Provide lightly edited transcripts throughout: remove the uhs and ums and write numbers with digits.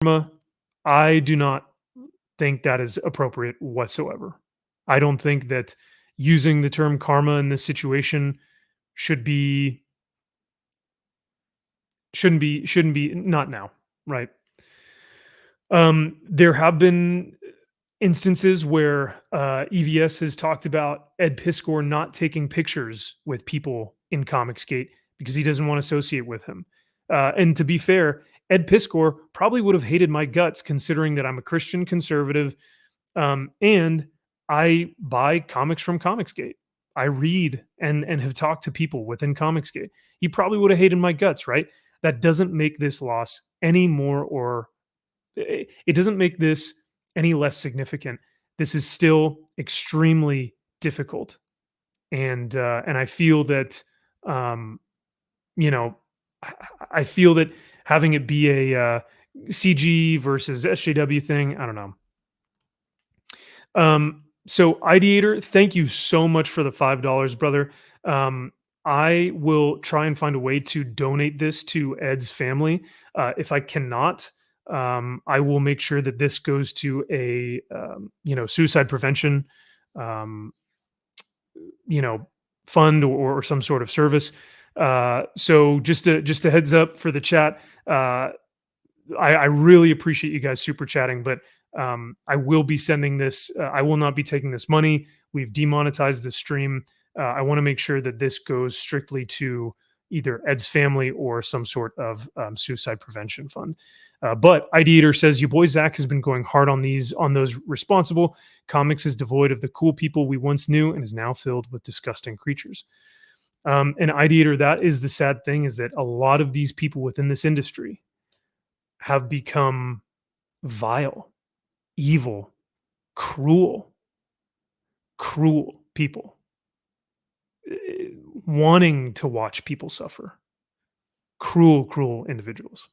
karma, I do not think that is appropriate whatsoever. I don't think that using the term karma in this situation should be shouldn't be not now, right? There have been instances where EVS has talked about Ed Piskor not taking pictures with people in Comicsgate because he doesn't want to associate with him. And to be fair, Ed Piskor probably would have hated my guts considering that I'm a Christian conservative, and I buy comics from Comicsgate. I read and have talked to people within Comicsgate. He probably would have hated my guts, right? That doesn't make this loss any more or it doesn't make this any less significant. This is still extremely difficult, and I feel that um, you know I, I feel that having it be a CG versus SJW thing, I don't know. So Ideator, thank you so much for the $5, brother. I will try and find a way to donate this to Ed's family. If I cannot, I will make sure that this goes to a suicide prevention um, you know fund or some sort of service. So just a heads up for the chat. I really appreciate you guys super chatting, but I will be sending this. I will not be taking this money. We've demonetized the stream. I want to make sure that this goes strictly to either Ed's family or some sort of suicide prevention fund. But Ideator says your boy Zach has been going hard on those responsible. Comics is devoid of the cool people we once knew and is now filled with disgusting creatures. And Ideator, that is the sad thing, is that a lot of these people within this industry have become vile, evil, cruel, cruel people, wanting to watch people suffer. Cruel, cruel individuals.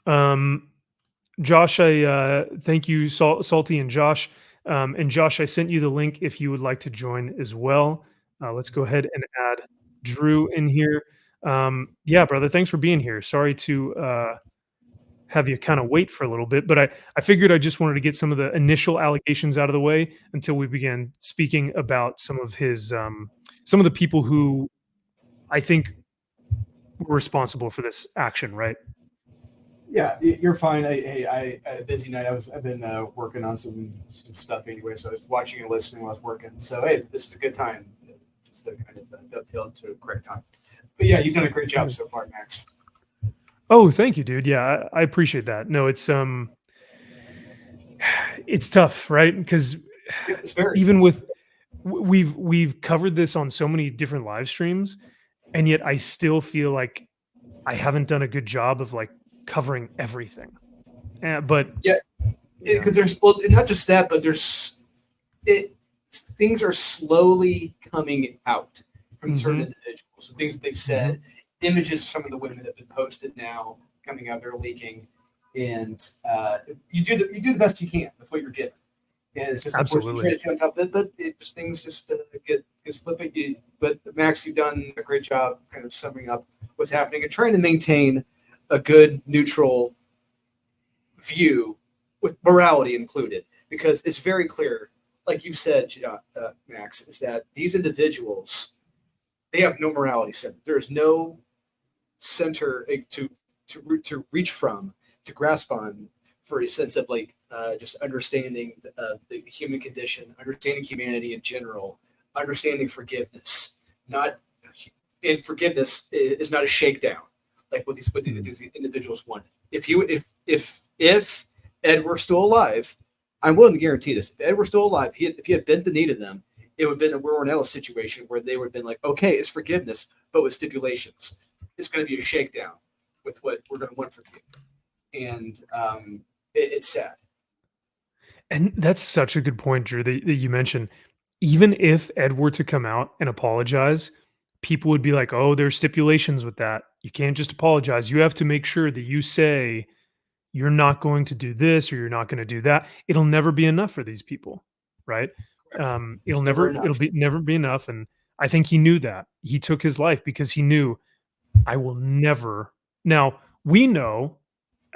Josh, I thank you, Salty and Josh. And Josh, I sent you the link if you would like to join as well. Let's go ahead and add Drew in here. Yeah, brother, thanks for being here. Sorry to have you kind of wait for a little bit, but I figured I just wanted to get some of the initial allegations out of the way until we began speaking about some of the people who I think were responsible for this action, right? Yeah, you're fine. I had a busy night. I've been working on some stuff anyway, so I was watching and listening while I was working. So hey, this is a good time, just to kind of dovetail to a correct time. But yeah, you've done a great job so far, Max. Oh, thank you, dude. Yeah, I appreciate that. No, it's tough, right? Because It's very even tough. with we've covered this on so many different live streams, and yet I still feel like I haven't done a good job of like covering everything. But Yeah, yeah. because there's not just that, but things are slowly coming out from certain individuals. Things that they've said, images of some of the women that have been posted now coming out, they're leaking, and you do the best you can with what you're given. And it's just unfortunate trying to stay on top of it, but things just get flipping. But Max, you've done a great job kind of summing up what's happening and trying to maintain a good neutral view with morality included, because it's very clear, like you said, Max, is that these individuals, they have no morality center. There's no center to reach from, to grasp on, for a sense of like just understanding the human condition, understanding humanity in general, understanding forgiveness. And forgiveness is not a shakedown like what these individuals wanted. If Ed were still alive, I'm willing to guarantee this. If Ed were still alive, if he had bent the knee to them, it would have been a Will Ornelas situation where they would have been like, okay, it's forgiveness, but with stipulations. It's going to be a shakedown with what we're going to want from you. And it's sad. And that's such a good point, Drew, that you mentioned. Even if Ed were to come out and apologize, people would be like, oh, there's stipulations with that. You can't just apologize. You have to make sure that you say you're not going to do this or you're not going to do that. It'll never be enough for these people, right? It'll never be enough. And I think he knew that. He took his life because he knew I will never. Now, we know,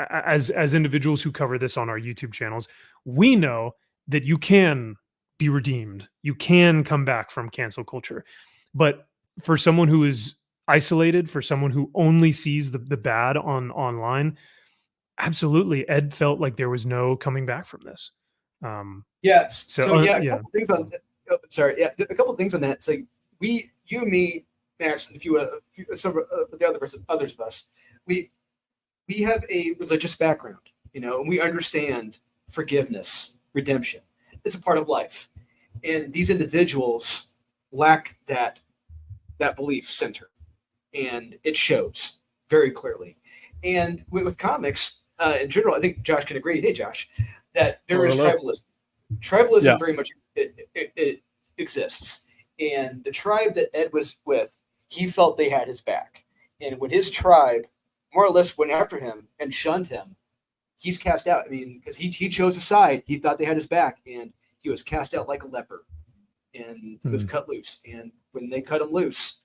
as individuals who cover this on our YouTube channels, we know that you can be redeemed. You can come back from cancel culture. But for someone who is isolated, for someone who only sees the bad on online, absolutely, Ed felt like there was no coming back from this. Yeah. So So yeah, a yeah. couple things on. Oh, sorry. Yeah, a couple things on that. It's like you, me, Max, and some of the others of us, we have a religious background, and we understand forgiveness, redemption. It's a part of life, and these individuals lack that belief center, and it shows very clearly. And with comics in general, I think Josh can agree. Hey, Josh, that there is Hello. tribalism. Tribalism Yeah. very much it exists, and the tribe that Ed was with, he felt they had his back, and when his tribe more or less went after him and shunned him, he's cast out. I mean, because he chose a side, he thought they had his back, and he was cast out like a leper, and he was cut loose. And when they cut him loose,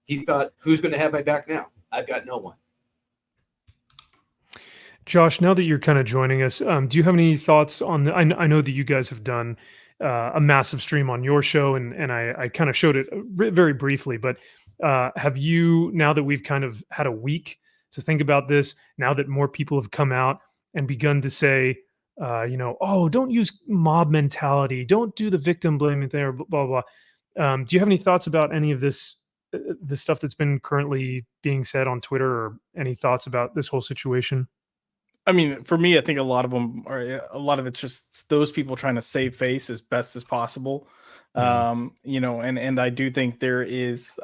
he thought, "Who's going to have my back now? I've got no one." Josh, now that you're kind of joining us, do you have any thoughts on the? I know that you guys have done a massive stream on your show, and I kind of showed it very briefly. But have you, now that we've kind of had a week to think about this, now that more people have come out and begun to say, oh, don't use mob mentality, don't do the victim blaming thing, or blah blah blah. Do you have any thoughts about any of this, the stuff that's been currently being said on Twitter, or any thoughts about this whole situation? I mean, for me, I think a lot of it's just those people trying to save face as best as possible. And I do think there is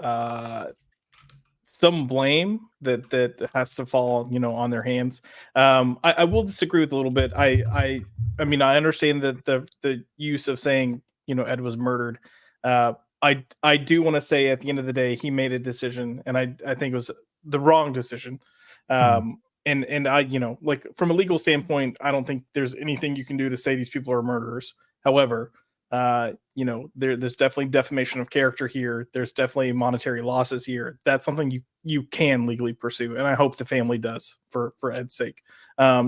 some blame that has to fall, on their hands. I will disagree with a little bit. I mean, I understand that the use of saying, Ed was murdered. I do want to say at the end of the day, he made a decision, and I think it was the wrong decision. And I, like from a legal standpoint, I don't think there's anything you can do to say these people are murderers. However, there's definitely defamation of character here. There's definitely monetary losses here. That's something you can legally pursue, and I hope the family does for Ed's sake,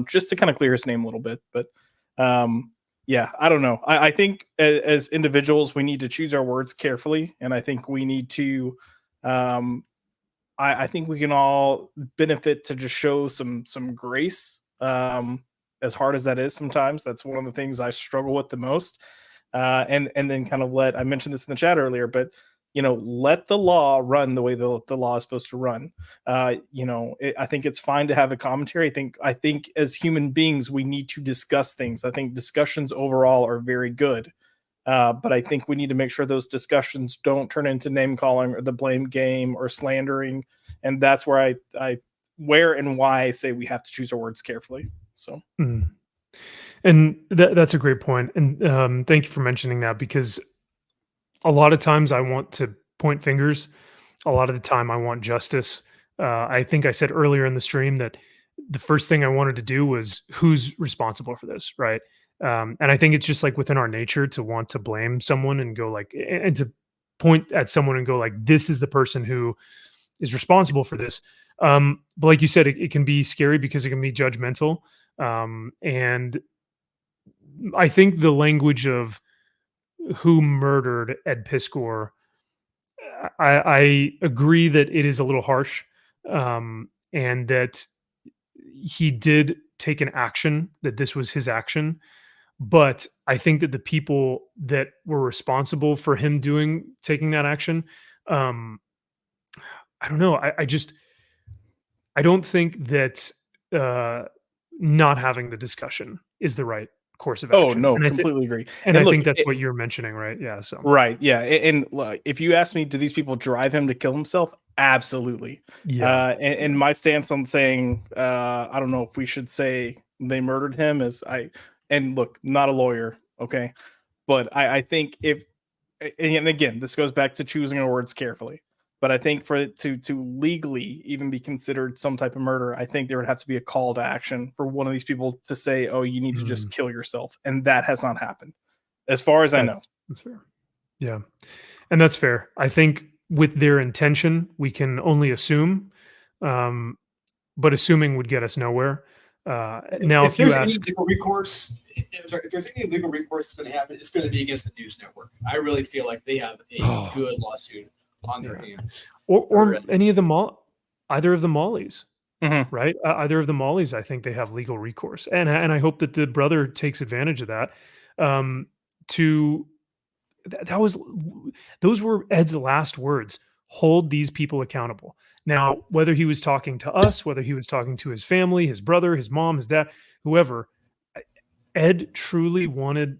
just to kind of clear his name a little bit. But yeah, I don't know. I think as individuals, we need to choose our words carefully, and I think we need to. I think we can all benefit to just show some grace. As hard as that is, sometimes that's one of the things I struggle with the most. And then kind of I mentioned this in the chat earlier, but let the law run the way the law is supposed to run. I think it's fine to have a commentary. I think as human beings, we need to discuss things. I think discussions overall are very good. But I think we need to make sure those discussions don't turn into name calling or the blame game or slandering. And that's where where and why I say we have to choose our words carefully. So, and that's a great point. And thank you for mentioning that, because a lot of times I want to point fingers. A lot of the time I want justice. I think I said earlier in the stream that the first thing I wanted to do was, who's responsible for this, right? And I think it's just like within our nature to want to blame someone and go like, and to point at someone and go like, this is the person who is responsible for this. But like you said, it can be scary because it can be judgmental. And I think the language of who murdered Ed Piskor, I agree that it is a little harsh, and that he did take an action, that this was his action. But I think that the people that were responsible for him taking that action, I don't know. I don't think that not having the discussion is the right course of action. no, And completely agree. and I look, think that's what you're mentioning, right? Yeah. So right, yeah. And look, if you ask me, do these people drive him to kill himself? Absolutely. yeah. And my stance on saying, I don't know if we should say they murdered him and look, not a lawyer, okay, but I think and again, this goes back to choosing our words carefully. But I think for it to legally even be considered some type of murder, I think there would have to be a call to action for one of these people to say, "Oh, you need to just kill yourself," and that has not happened, as far as I know. That's fair. Yeah, and that's fair. I think with their intention, we can only assume. but assuming would get us nowhere. Now, If if you there's any ask, legal recourse, if there's any legal recourse that's going to happen, it's going to be against the news network. I really feel like they have a Oh. good lawsuit on their hands. or for- any of the either of the Mollies, Mhm. right? Either of the Mollies, I think they have legal recourse, and I hope that the brother takes advantage of that. To that was those were Ed's last words. Hold these people accountable. Now, whether he was talking to us, whether he was talking to his family, his brother, his mom, his dad, whoever, Ed truly wanted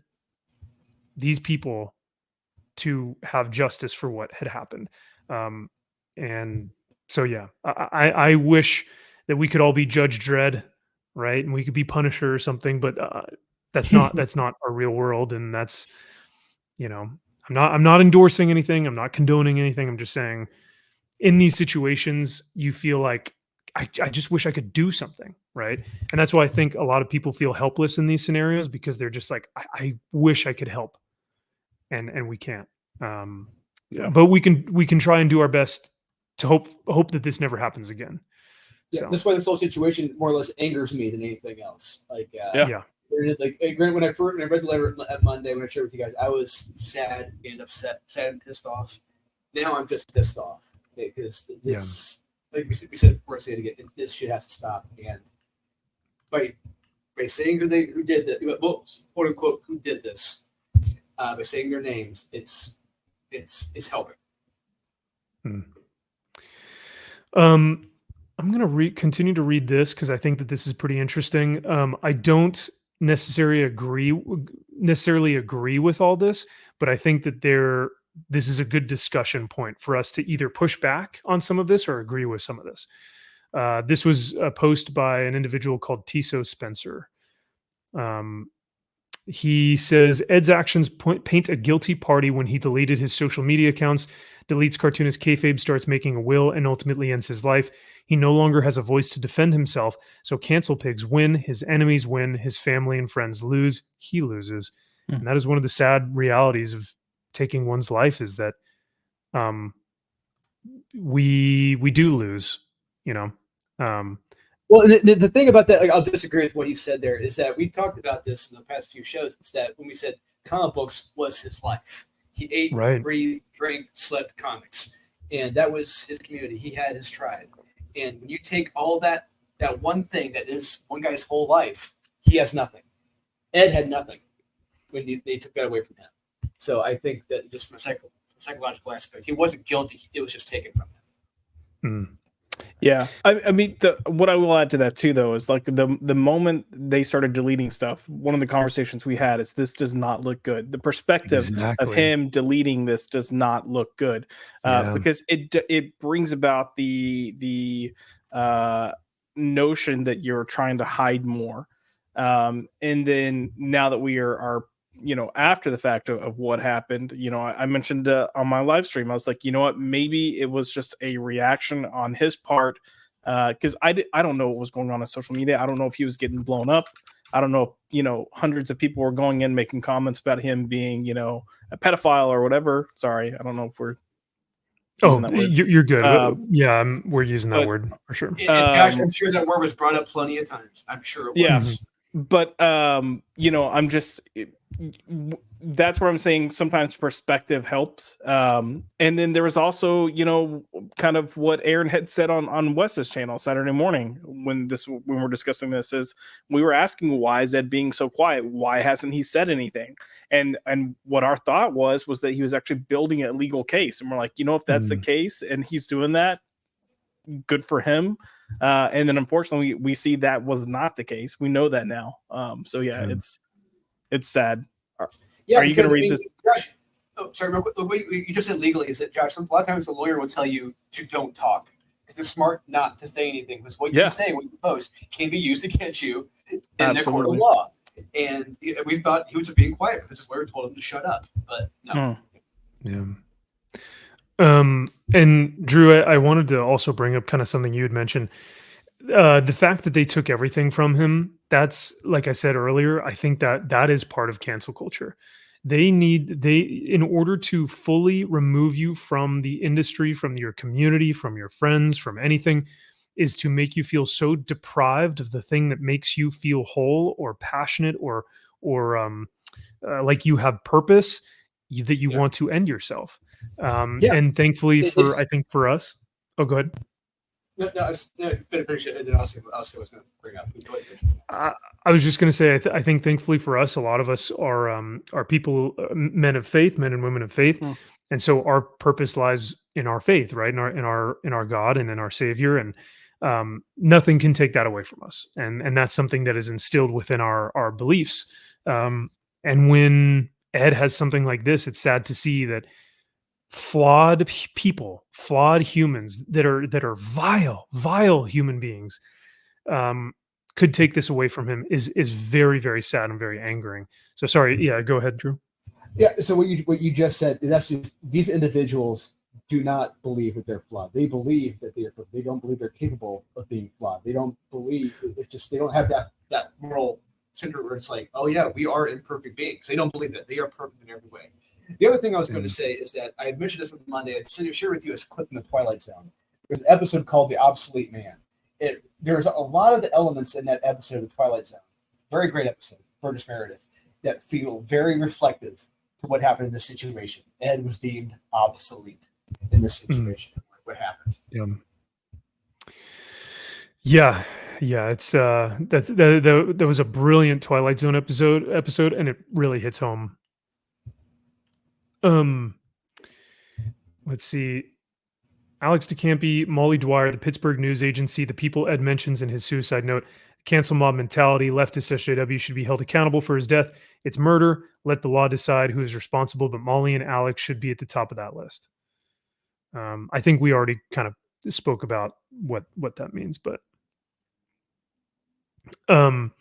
these people to have justice for what had happened. And so, yeah, I wish that we could all be Judge Dredd, right? And we could be Punisher or something, but that's not our real world. And that's, I'm not endorsing anything. I'm not condoning anything. I'm just saying in these situations, you feel like I just wish I could do something, right? And that's why I think a lot of people feel helpless in these scenarios because they're just like, I wish I could help, and we can't. But we can try and do our best to hope that this never happens again. Yeah, So, that's why this whole situation more or less angers me than anything else. Like, yeah. like when I read the letter at Monday, when I shared with you guys, I was sad and upset, sad and pissed off. Now I'm just pissed off because this, like we said before, I say it again, this shit has to stop. And by saying who did that, well, quote unquote, who did this, by saying their names, it's helping. I'm going to continue to read this because I think that this is pretty interesting. I don't necessarily agree with all this, but I think that this is a good discussion point for us to either push back on some of this or agree with some of this. This was a post by an individual called Tiso Spencer. He says Ed's actions paint a guilty party when he deleted his social media accounts, deletes cartoonist kayfabe, starts making a will, and ultimately ends his life. He no longer has a voice to defend himself, so cancel pigs win, his enemies win, his family and friends lose, he loses. And that is one of the sad realities of taking one's life, is that we do lose, Well, the thing about that, like, I'll disagree with what he said there, is that we talked about this in the past few shows. Is that when we said comic books was his life. He ate, right, breathed, drank, slept comics. And that was his community. He had his tribe. And when you take all that one thing that is one guy's whole life, he has nothing. Ed had nothing when they took that away from him. So I think that just from a psychological aspect, he wasn't guilty. It was just taken from him. Yeah, I mean, what I will add to that too, though, is like the moment they started deleting stuff, one of the conversations we had is this does not look good. The perspective of him deleting this does not look good, because it brings about the notion that you're trying to hide more, and then now that we are after the fact of what happened, I mentioned on my live stream, I was like, you know what, maybe it was just a reaction on his part, because I don't know what was going on social media. I don't know if he was getting blown up. I don't know if, hundreds of people were going in making comments about him being, a pedophile or whatever. Sorry, I don't know if we're using that word. You're good. We're using that word for sure. And gosh, I'm sure that word was brought up plenty of times. I'm sure it was. Yes. But I'm just, that's where I'm saying sometimes perspective helps. And then there was also, kind of what Aaron had said on Wes's channel Saturday morning when we're discussing this, is we were asking, why is Ed being so quiet? Why hasn't he said anything? And what our thought was that he was actually building a legal case. And we're like, if that's the case and he's doing that, good for him. And then unfortunately we see that was not the case. We know that now. So yeah, it's sad. Yeah, are you going to read this? Josh, sorry, real quick. What you just said legally is that, Josh, a lot of times the lawyer will tell you to don't talk because they're smart not to say anything, because what you say, what you post, can be used against you in the court of law. And we thought he was being quiet because his lawyer told him to shut up, but no. Yeah. And Drew, I wanted to also bring up kind of something you had mentioned. The fact that they took everything from him, that's, like I said earlier, I think that is part of cancel culture. In order to fully remove you from the industry, from your community, from your friends, from anything, is to make you feel so deprived of the thing that makes you feel whole or passionate or like you have purpose, that you Yeah. want to end yourself. Yeah. And thankfully It's I think for us, oh, go ahead. no, finish it, and then I'll say what I was going to bring up. Go ahead, finish it next. I was just going to say, I think thankfully for us, a lot of us are people, men of faith, men and women of faith, Hmm. and so our purpose lies in our faith, right? In our God and in our Savior, and nothing can take that away from us, and that's something that is instilled within our beliefs. And when Ed has something like this, it's sad to see that people, flawed humans that are vile human beings, um, could take this away from him is very, very sad and very angering. So sorry, yeah, go ahead, Drew. Yeah. So what you just said, that's just, these individuals do not believe that they're flawed. They believe that they don't believe they're capable of being flawed. They don't believe, it's just, they don't have that moral center where it's like, oh yeah, we are imperfect beings. They don't believe that they are perfect in every way. The other thing I was going to say is that I had mentioned this on Monday. I'd share with you a clip from the Twilight Zone. There's an episode called The Obsolete Man. There's a lot of the elements in that episode of The Twilight Zone, very great episode, Burgess Meredith, that feel very reflective to what happened in this situation. Ed was deemed obsolete in this situation. What happened? Yeah, it's that was a brilliant Twilight Zone episode, and it really hits home. Let's see. Alex DeCampi, Molly Dwyer, the Pittsburgh News Agency, the people Ed mentions in his suicide note, cancel mob mentality, leftist SJW should be held accountable for his death. It's murder. Let the law decide who is responsible, but Molly and Alex should be at the top of that list. I think we already kind of spoke about what that means, but and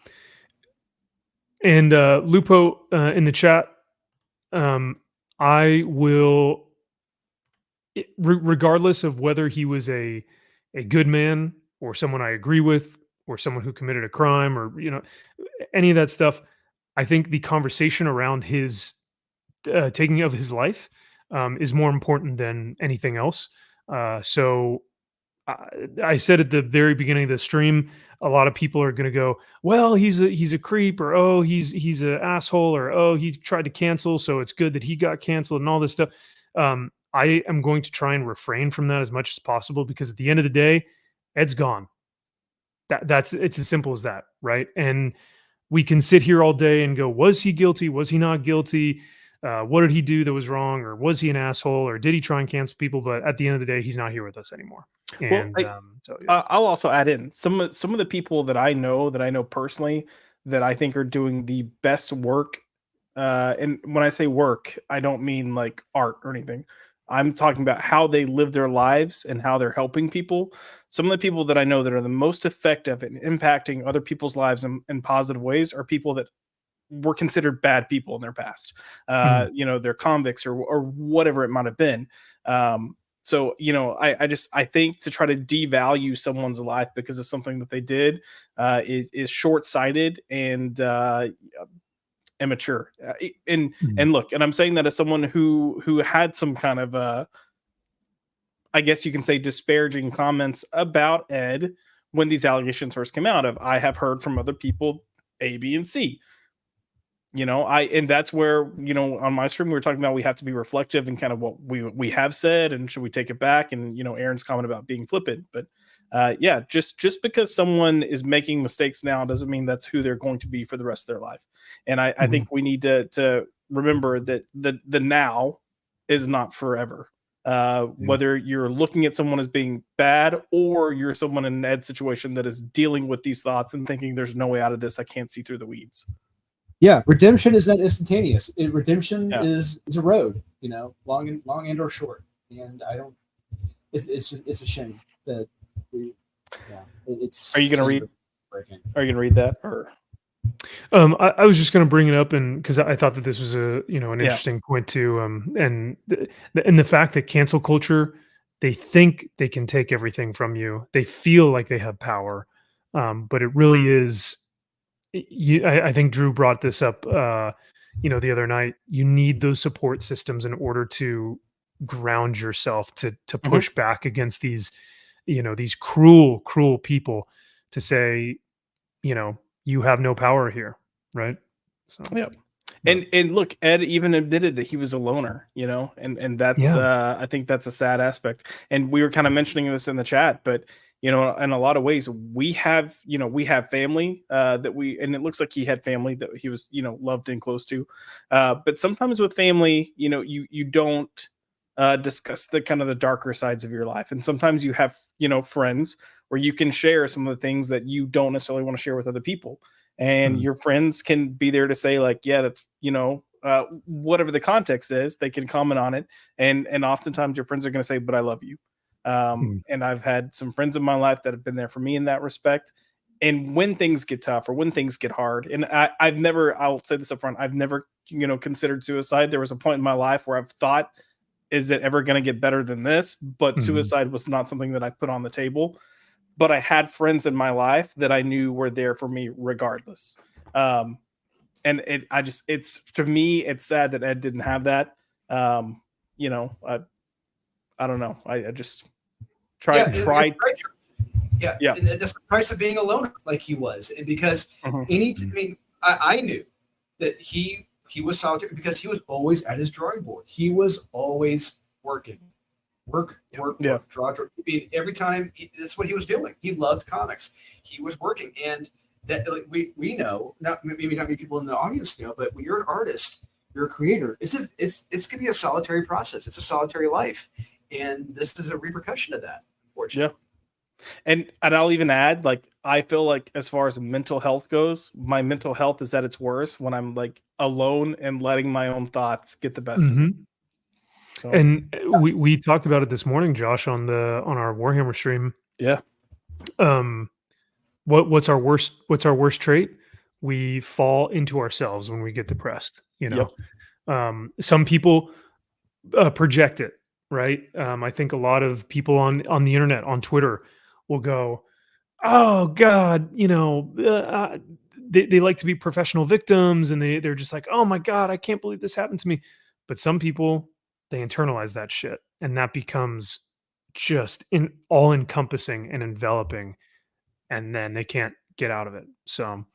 Lupo in the chat, I will, regardless of whether he was a good man or someone I agree with or someone who committed a crime or any of that stuff, I think the conversation around his taking of his life is more important than anything else. So I said at the very beginning of the stream, a lot of people are going to go, well, he's a creep, or oh, he's an asshole, or oh, he tried to cancel, so it's good that he got canceled and all this stuff. I am going to try and refrain from that as much as possible, because at the end of the day, Ed's gone. It's as simple as that, right? And we can sit here all day and go, was he guilty? Was he not guilty? What did he do that was wrong? Or was he an asshole? Or did he try and cancel people? But at the end of the day, he's not here with us anymore. And I'll also add in some of the people that I know personally that I think are doing the best work. And when I say work, I don't mean like art or anything. I'm talking about how they live their lives and how they're helping people. Some of the people that I know that are the most effective in impacting other people's lives in positive ways are people that were considered bad people in their past. They're convicts or whatever it might have been. So, I think to try to devalue someone's life because of something that they did is short-sighted and immature. And look, and I'm saying that as someone who had some kind of I guess you can say disparaging comments about Ed when these allegations first came out. I have heard from other people A, B, and C. And that's where, on my stream, we were talking about we have to be reflective and kind of what we have said, and should we take it back? And, Aaron's comment about being flippant, but just because someone is making mistakes now doesn't mean that's who they're going to be for the rest of their life. And I think we need to remember that the now is not forever. Whether you're looking at someone as being bad or you're someone in an Ed situation that is dealing with these thoughts and thinking there's no way out of this, I can't see through the weeds. Yeah, redemption is not instantaneous. Redemption is a road, long and or short. And I don't. It's a shame that it's. Are you going to read? Are you going to read that or? I was just going to bring it up, and because I thought that this was an interesting point too, and the fact that cancel culture, they think they can take everything from you. They feel like they have power, but it really is. I think Drew brought this up, the other night. You need those support systems in order to ground yourself to push back against these these cruel, cruel people to say, you have no power here, right? So Yeah. And look, Ed even admitted that he was a loner, and that's I think that's a sad aspect. And we were kind of mentioning this in the chat, but in a lot of ways we have family and it looks like he had family that he was loved and close to, but sometimes with family, you don't discuss the kind of the darker sides of your life, and sometimes you have friends where you can share some of the things that you don't necessarily want to share with other people. And your friends can be there to say like, yeah, that's, whatever the context is, they can comment on it. And oftentimes your friends are going to say, but I love you. And I've had some friends in my life that have been there for me in that respect. And when things get tough or when things get hard, and I'll say this up front, I've never, considered suicide. There was a point in my life where I've thought, is it ever going to get better than this? But suicide was not something that I put on the table. But I had friends in my life that I knew were there for me regardless. And it's to me, it's sad that Ed didn't have that. I don't know. I just tried. Yeah. Yeah. And that's the price of being a loner, like he was. And because I knew that he was solitary because he was always at his drawing board. He was always working. Work, draw. I mean, every time that's what he was doing. He loved comics. He was working, and that we know. Not many people in the audience know, but when you're an artist, you're a creator. It's gonna be a solitary process. It's a solitary life, and this is a repercussion of that. Unfortunately. Yeah. And I'll even add, like, I feel like as far as mental health goes, my mental health is at its worst when I'm like alone and letting my own thoughts get the best of me. So. And we talked about it this morning, Josh, on our Warhammer stream. Yeah. What's our worst trait? We fall into ourselves when we get depressed. Some people project it, right? I think a lot of people on the internet, on Twitter, will go, "Oh God," they like to be professional victims, and they're just like, "Oh my God, I can't believe this happened to me." But some people, they internalize that shit, and that becomes just all encompassing and enveloping, and then they can't get out of it. So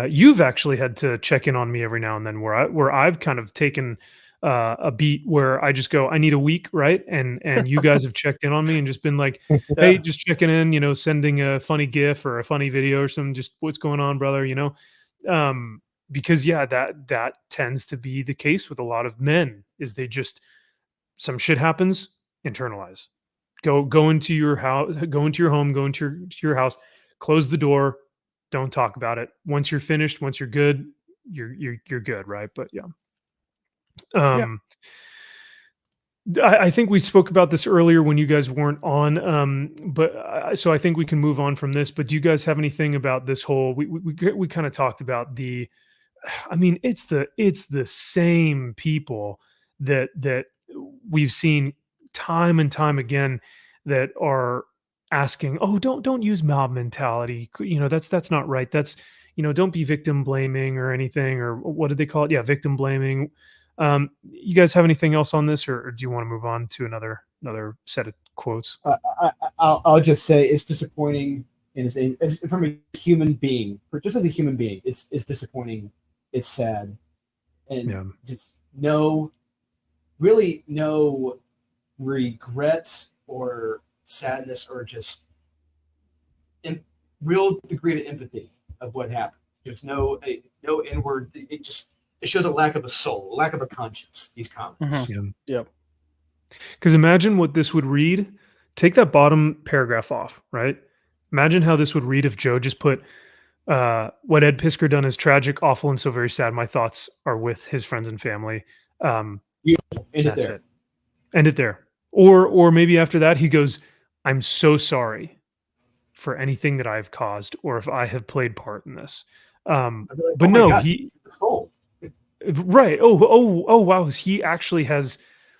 you've actually had to check in on me every now and then where I've kind of taken a beat where I just go, I need a week, right? And you guys have checked in on me and just been like, hey, just checking in, sending a funny GIF or a funny video or something, just what's going on, brother, because that tends to be the case with a lot of men, is they just, some shit happens, internalize, go into your house, go into your home, go into your house, close the door, don't talk about it. Once you're finished, once you're good, you're good, right? But I think we spoke about this earlier when you guys weren't on, so I think we can move on from this. But do you guys have anything about this whole? We kind of talked about it's the same people that we've seen time and time again that are asking, oh, don't use mob mentality. That's not right. That's, don't be victim blaming or anything, or what did they call it? Yeah, victim blaming. You guys have anything else on this, or do you want to move on to another set of quotes? I'll just say it's disappointing, and it's from a human being, just as a human being, it's disappointing. It's sad, and just really no regret or sadness or just real degree of empathy of what happened. There's no inward. It shows a lack of a soul, a lack of a conscience. These comments. Mm-hmm. Yep. Because imagine what this would read. Take that bottom paragraph off, right? Imagine how this would read if Joe just put, "What Ed Piskor done is tragic, awful, and so very sad. My thoughts are with his friends and family." Beautiful. That's it. End it there. Or maybe after that he goes, "I'm so sorry for anything that I've caused, or if I have played part in this." But no, God, he sold. Right. Oh, wow. He actually has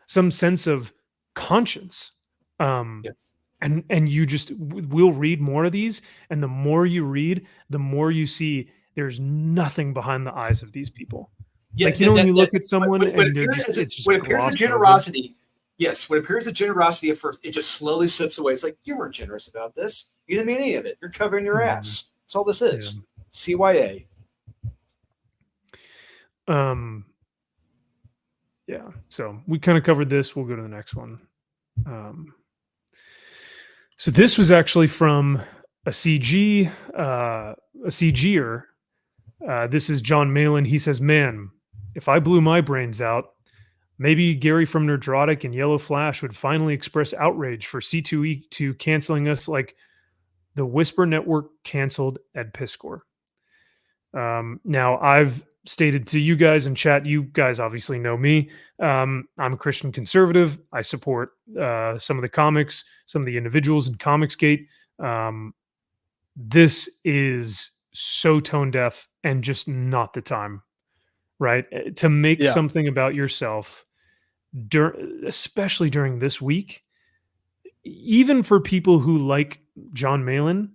some sense of conscience. Yes. And you we'll read more of these, and the more you read, the more you see there's nothing behind the eyes of these people. Yeah, when you look at someone and it's just what appears a generosity Yes, what appears as generosity at first, it just slowly slips away. It's like, you weren't generous about this. You didn't mean any of it. You're covering your ass. That's all this is. CYA. Yeah, so we kind of covered this. We'll go to the next one. So this was actually from a CGer. This is John Malin. He says, man, if I blew my brains out, maybe Gary from Nerdrotic and Yellow Flash would finally express outrage for C2E2 canceling us like the Whisper Network canceled Ed Piskor. Now, I've stated to you guys in chat, you guys obviously know me. I'm a Christian conservative. I support some of the comics, some of the individuals in Comicsgate. This is so tone deaf and just not the time, right? To make something about yourself, especially during this week, even for people who like John Malin,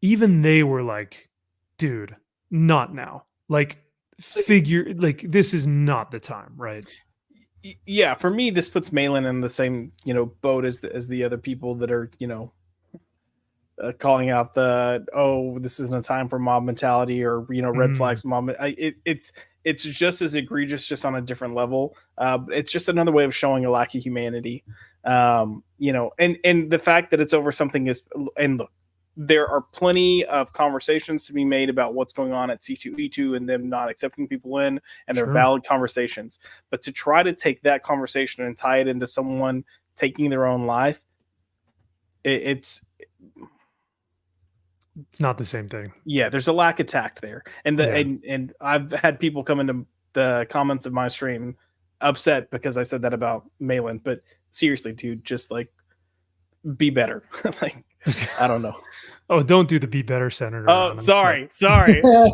even they were like, dude, not now. Like, figure, like, this is not the time, right? Yeah, for me, this puts Malin in the same, boat as the other people that are, calling out this isn't a time for mob mentality or red flags mob. It's just as egregious, just on a different level. It's just another way of showing a lack of humanity. And the fact that it's over something is, and look, there are plenty of conversations to be made about what's going on at C2E2 and them not accepting people in, and they're valid conversations. But to try to take that conversation and tie it into someone taking their own life, it's not the same thing. Yeah, there's a lack of tact there. And and I've had people come into the comments of my stream upset because I said that about Malin. But seriously, dude, just like, be better. Like, I don't know. Oh, don't do the be better senator. Oh, sorry. No.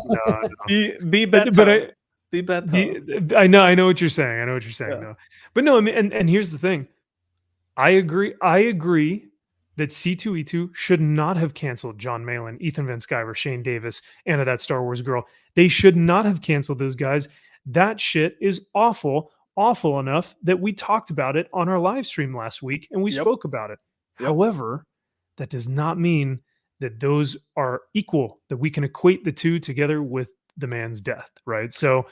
Be better. Be better. I know what you're saying. Though. But no, I mean, and here's the thing. I agree that C2E2 should not have canceled John Malin, Ethan Van Sciver, Shane Davis, Anna That Star Wars Girl. They should not have canceled those guys. That shit is awful enough that we talked about it on our live stream last week and we spoke about it. However, that does not mean that those are equal, that we can equate the two together with the man's death, right? So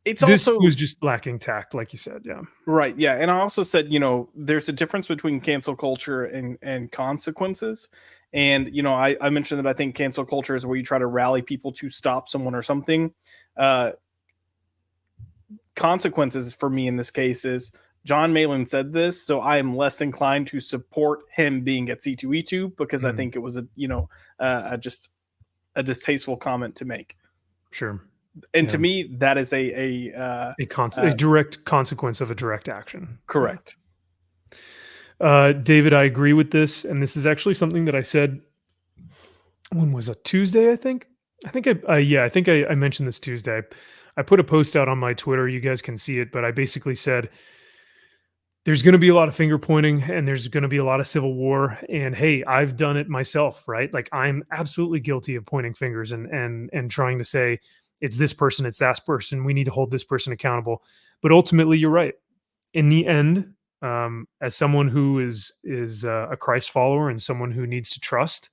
this was just lacking tact, like you said. Yeah. Right. Yeah. And I also said, there's a difference between cancel culture and consequences. And, I mentioned that I think cancel culture is where you try to rally people to stop someone or something. Consequences for me in this case is John Malin said this, so I am less inclined to support him being at C2E2 because I think it was just a distasteful comment to make. Sure. And to me, that is a direct consequence of a direct action. Correct. David, I agree with this, and this is actually something that I said. When was it? Tuesday, I think. I think I mentioned this Tuesday. I put a post out on my Twitter. You guys can see it, but I basically said there's going to be a lot of finger pointing and there's going to be a lot of civil war. And hey, I've done it myself, right? Like, I'm absolutely guilty of pointing fingers and trying to say it's this person, it's that person. We need to hold this person accountable. But ultimately, you're right. In the end, as someone who is a Christ follower and someone who needs to trust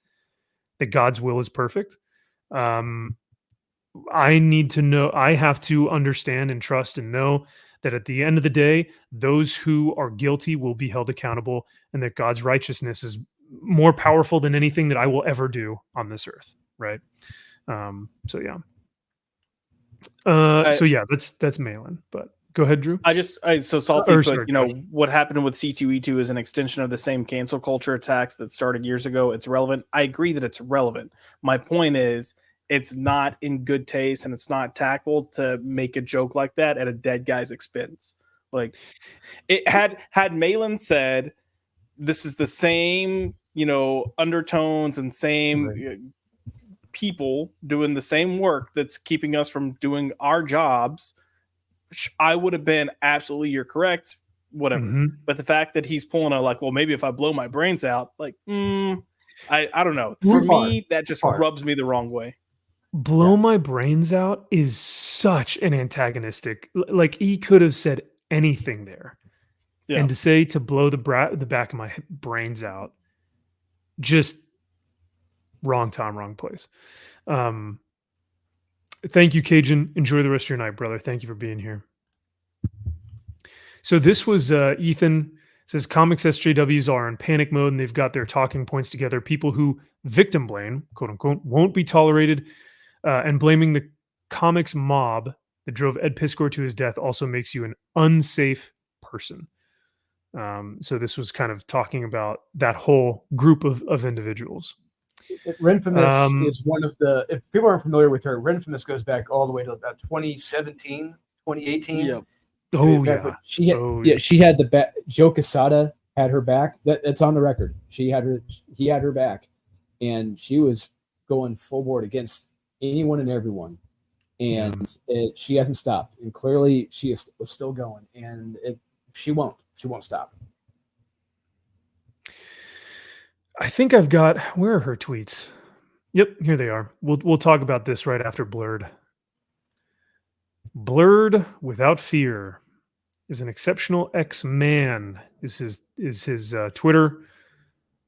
that God's will is perfect, I need to know, I have to understand and trust and know that at the end of the day, those who are guilty will be held accountable, and that God's righteousness is more powerful than anything that I will ever do on this earth. Right. So yeah. That's Malin, but go ahead, Drew. So Salty put, what happened with C2E2 is an extension of the same cancel culture attacks that started years ago. It's relevant. I agree that it's relevant. My point is, it's not in good taste and it's not tactful to make a joke like that at a dead guy's expense. Like, it had Malin said, this is the same, undertones and same people doing the same work that's keeping us from doing our jobs, I would have been absolutely, you're correct, whatever. Mm-hmm. But the fact that he's pulling a well, maybe if I blow my brains out, I don't know. For me, that just rubs me the wrong way. Blow my brains out is such an antagonistic, he could have said anything there. Yeah. And to say to blow the back of my brains out, just wrong time, wrong place. Thank you, Cajun. Enjoy the rest of your night, brother. Thank you for being here. So this was Ethan says comics SJWs are in panic mode and they've got their talking points together. People who victim blame, quote unquote, won't be tolerated, and blaming the comics mob that drove Ed Piskor to his death also makes you an unsafe person. So this was kind of talking about that whole group of individuals. Renfamous is one of the, if people aren't familiar with her, Renfamous goes back all the way to about 2017, 2018. Yep. Oh But yeah. she had, Oh, yeah, she had the back. Joe Quesada had her back. That's on the record. He had her back, and she was going full board against anyone and everyone. And she hasn't stopped. And clearly, she is still going. And she won't stop. I think I've got, where are her tweets? Yep, here they are. We'll talk about this right after Blurred. Blurred without fear is an exceptional X-man. This is his Twitter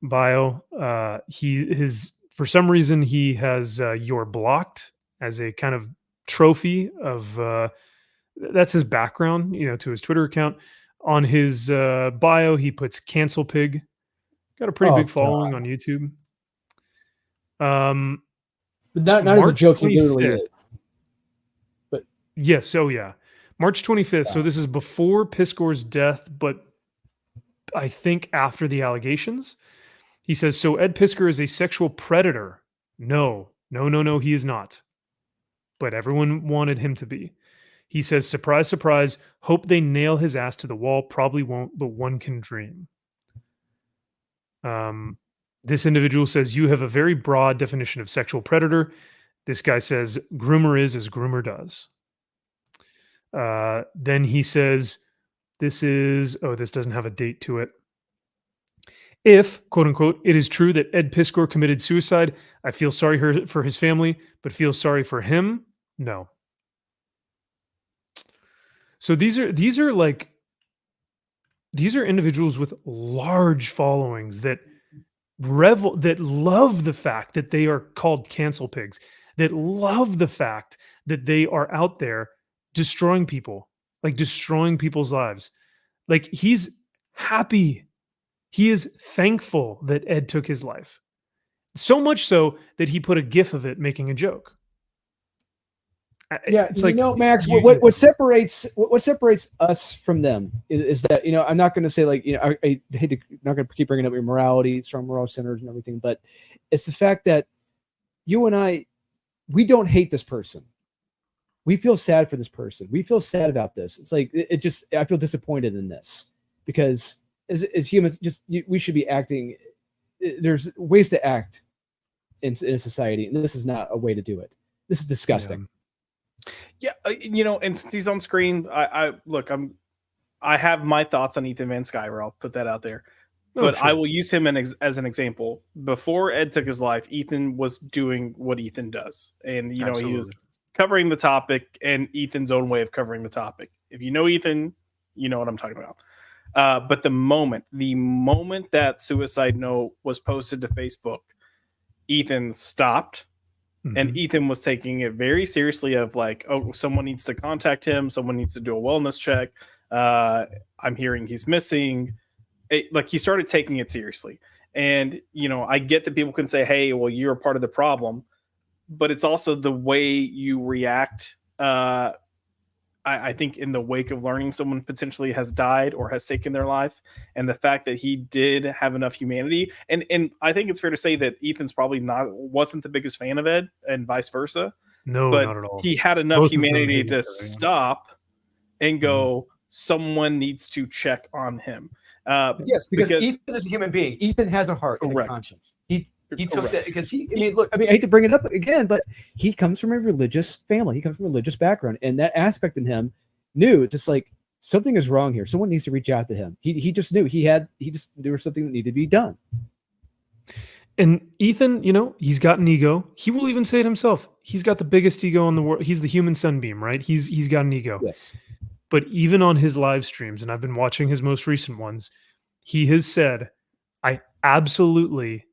bio. For some reason he has "You're blocked" as a kind of trophy of that's his background, to his Twitter account. On his bio, he puts "Cancel Pig." Got a pretty big following on YouTube. But not even joking. Literally is. Yes. Oh, yeah. March 25th. So this is before Piskor's death, but I think after the allegations. He says, so Ed Piskor is a sexual predator. No, he is not. But everyone wanted him to be. He says, surprise, surprise, hope they nail his ass to the wall. Probably won't, but one can dream. This individual says, you have a very broad definition of sexual predator. This guy says, groomer is as groomer does. Then he says, this doesn't have a date to it. If, quote unquote, it is true that Ed Piskor committed suicide, I feel sorry for his family, but feel sorry for him? No. So these are individuals with large followings that love the fact that they are called cancel pigs, that love the fact that they are out there destroying people, like destroying people's lives. Like he's happy. He is thankful that Ed took his life. So much so that he put a gif of it making a joke. Yeah, it's like, Max, what separates us from them is that, I'm not going to say I hate to, not going to keep bringing up your morality, strong moral centers and everything, but it's the fact that you and I, we don't hate this person. We feel sad for this person. We feel sad about this. It's like, I feel disappointed in this because as humans, we should be acting. There's ways to act in a society, and this is not a way to do it. This is disgusting. Yeah, and since he's on screen, I have my thoughts on Ethan Van Sciver. I'll put that out there. But sure. I will use him as an example. Before Ed took his life, Ethan was doing what Ethan does. And, Absolutely. He was covering the topic and Ethan's own way of covering the topic. If you know Ethan, you know what I'm talking about. But the moment that suicide note was posted to Facebook, Ethan stopped. Mm-hmm. And Ethan was taking it very seriously of like, oh, someone needs to contact him. Someone needs to do a wellness check. I'm hearing he's missing. He started taking it seriously. And, I get that people can say, hey, well, you're a part of the problem. But it's also the way you react. I think in the wake of learning someone potentially has died or has taken their life, and the fact that he did have enough humanity, and I think it's fair to say that Ethan's probably wasn't the biggest fan of Ed, and vice versa. No, but not at all. He had enough humanity to stop and go, someone needs to check on him. Yes, because Ethan is a human being. Ethan has a heart and a conscience. He took that because I hate to bring it up again, but he comes from a religious family. He comes from a religious background, and that aspect in him knew just like something is wrong here. Someone needs to reach out to him. He just knew there was something that needed to be done. And Ethan, he's got an ego. He will even say it himself. He's got the biggest ego in the world. He's the human sunbeam, right? He's got an ego. Yes. But even on his live streams, and I've been watching his most recent ones, he has said, I absolutely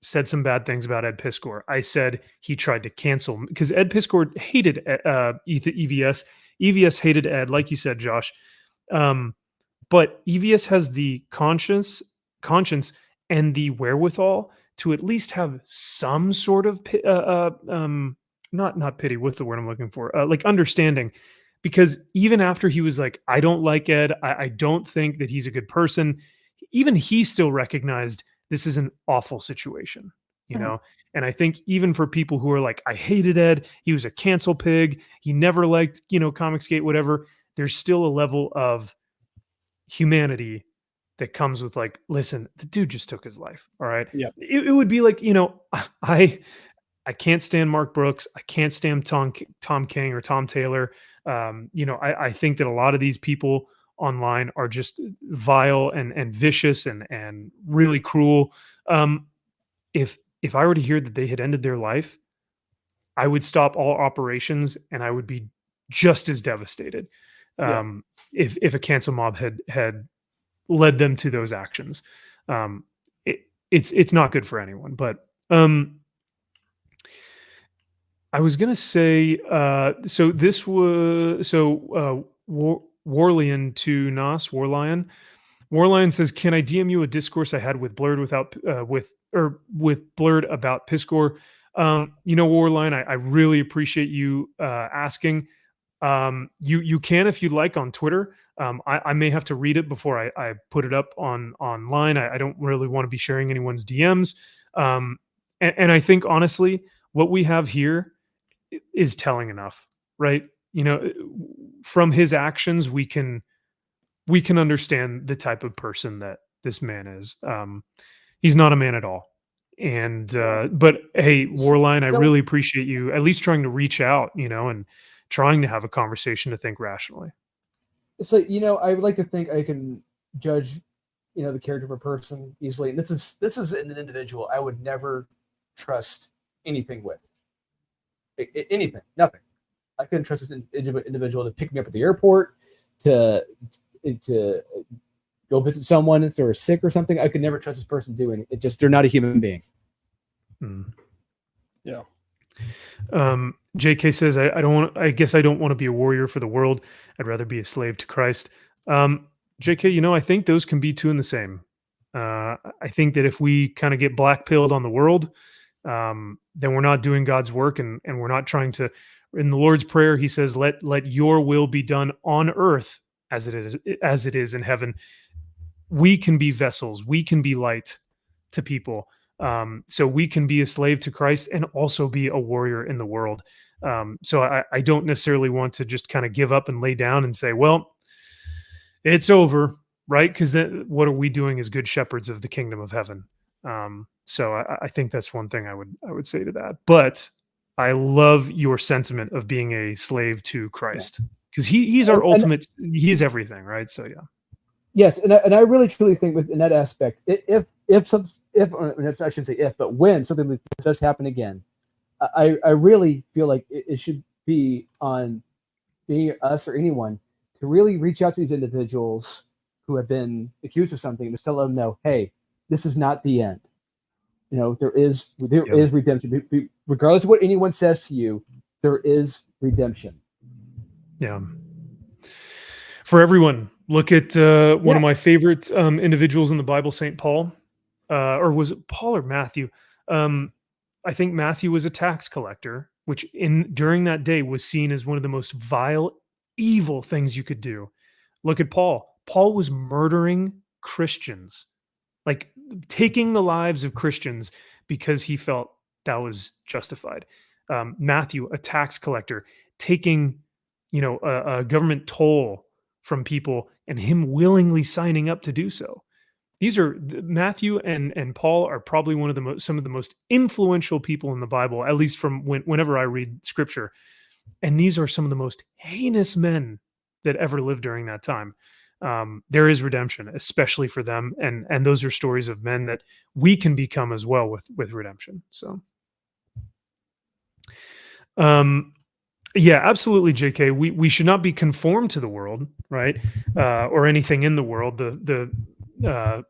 said some bad things about Ed Piskor. I said he tried to cancel because Ed Piskor hated EVS. EVS hated Ed, like you said, Josh. But EVS has the conscience and the wherewithal to at least have some sort of not pity. What's the word I'm looking for? Like understanding, because even after he was like, I don't like Ed. I don't think that he's a good person. Even he still recognized this is an awful situation, you know? And I think even for people who are like, I hated Ed, he was a cancel pig, he never liked, Comicsgate, whatever, there's still a level of humanity that comes with like, listen, the dude just took his life. All right. Yeah. It would be like, I can't stand Mark Brooks. I can't stand Tom King or Tom Taylor. I think that a lot of these people online are just vile and vicious and really cruel. If I were to hear that they had ended their life, I would stop all operations and I would be just as devastated. If a cancel mob had led them to those actions. It's not good for anyone. But I was gonna say, so this was Warlion to Nas Warlion. Warlion says, "Can I DM you a discourse I had with Blurred with Blurred about Piskor?" Warlion, I really appreciate you asking. You can, if you'd like, on Twitter. I may have to read it before I put it up online. I don't really want to be sharing anyone's DMs. And I think honestly, what we have here is telling enough, right? From his actions, we can understand the type of person that this man is. He's not a man at all. And but hey, Warline, I really appreciate you at least trying to reach out, and trying to have a conversation to think rationally. It's like, I would like to think I can judge, the character of a person easily. And this is an individual I would never trust anything with. Anything, nothing. I couldn't trust this individual to pick me up at the airport, to go visit someone if they were sick or something. I could never trust this person doing it. They're not a human being. Yeah. JK says, I guess I don't want to be a warrior for the world. I'd rather be a slave to Christ. JK, I think those can be two in the same. I think that if we kind of get black-pilled on the world, then we're not doing God's work, and we're not trying to. In the Lord's Prayer, he says, let your will be done on earth as it is in heaven. We can be vessels. We can be light to people. So we can be a slave to Christ and also be a warrior in the world. So I don't necessarily want to just kind of give up and lay down and say, well, it's over, right? Because then what are we doing as good shepherds of the kingdom of heaven? So I think that's one thing I would say to that. But I love your sentiment of being a slave to Christ, because he's our ultimate. He's everything, right? So yeah. Yes, and I really truly think within that aspect, if I shouldn't say if, but when something like this does happen again, I really feel like it should be on me, us, or anyone to really reach out to these individuals who have been accused of something and just tell them, no, hey, this is not the end. There is redemption. Regardless of what anyone says to you, there is redemption. Yeah. For everyone, look at one of my favorite individuals in the Bible, St. Paul. Or was it Paul or Matthew? I think Matthew was a tax collector, which during that day was seen as one of the most vile, evil things you could do. Look at Paul. Paul was murdering Christians, like taking the lives of Christians because he felt that was justified. Matthew, a tax collector, taking a government toll from people and him willingly signing up to do so. These are Matthew and Paul are probably some of the most influential people in the Bible, at least from whenever I read scripture. And these are some of the most heinous men that ever lived during that time. There is redemption, especially for them. And those are stories of men that we can become as well with redemption. So Yeah, absolutely, JK. We should not be conformed to the world, right? Or anything in the world. The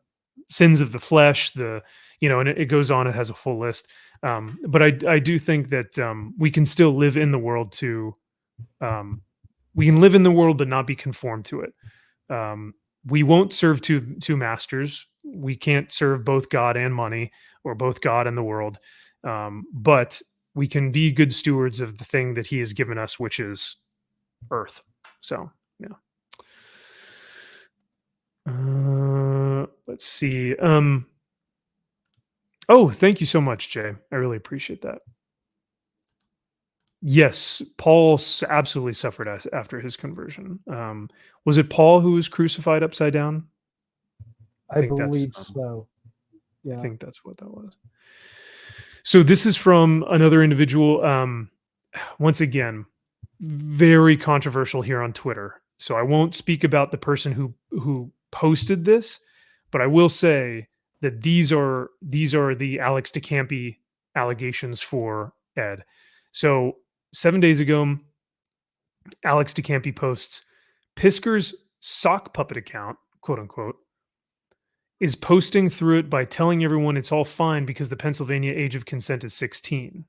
sins of the flesh, and it goes on. It has a full list. But I do think that we can still live in the world we can live in the world but not be conformed to it. We won't serve two masters. We can't serve both God and money, or both God and the world. But we can be good stewards of the thing that He has given us, which is Earth. So yeah. Let's see. Oh, thank you so much, Jay. I really appreciate that. Yes, Paul absolutely suffered after his conversion. Was it Paul who was crucified upside down? I think that's, believe so. I Yeah. think that's what that was. So this is from another individual. Once again, very controversial here on Twitter. So I won't speak about the person who posted this, but I will say that these are the Alex DeCampi allegations for Ed. So 7 days ago, Alex DeCampi posts Pisker's sock puppet account, quote unquote, is posting through it by telling everyone it's all fine because the Pennsylvania age of consent is 16.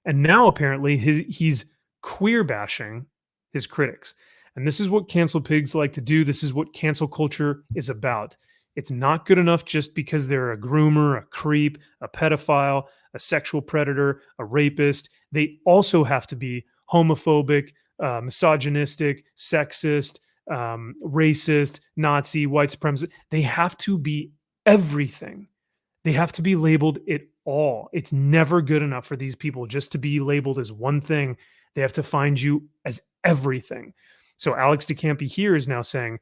And now apparently he's queer bashing his critics. And this is what cancel pigs like to do. This is what cancel culture is about. It's not good enough just because they're a groomer, a creep, a pedophile, a sexual predator, a rapist. They also have to be homophobic, misogynistic, sexist, racist, Nazi, white supremacist. They have to be everything. They have to be labeled it all. It's never good enough for these people just to be labeled as one thing. They have to find you as everything. So Alex DeCampi here is now saying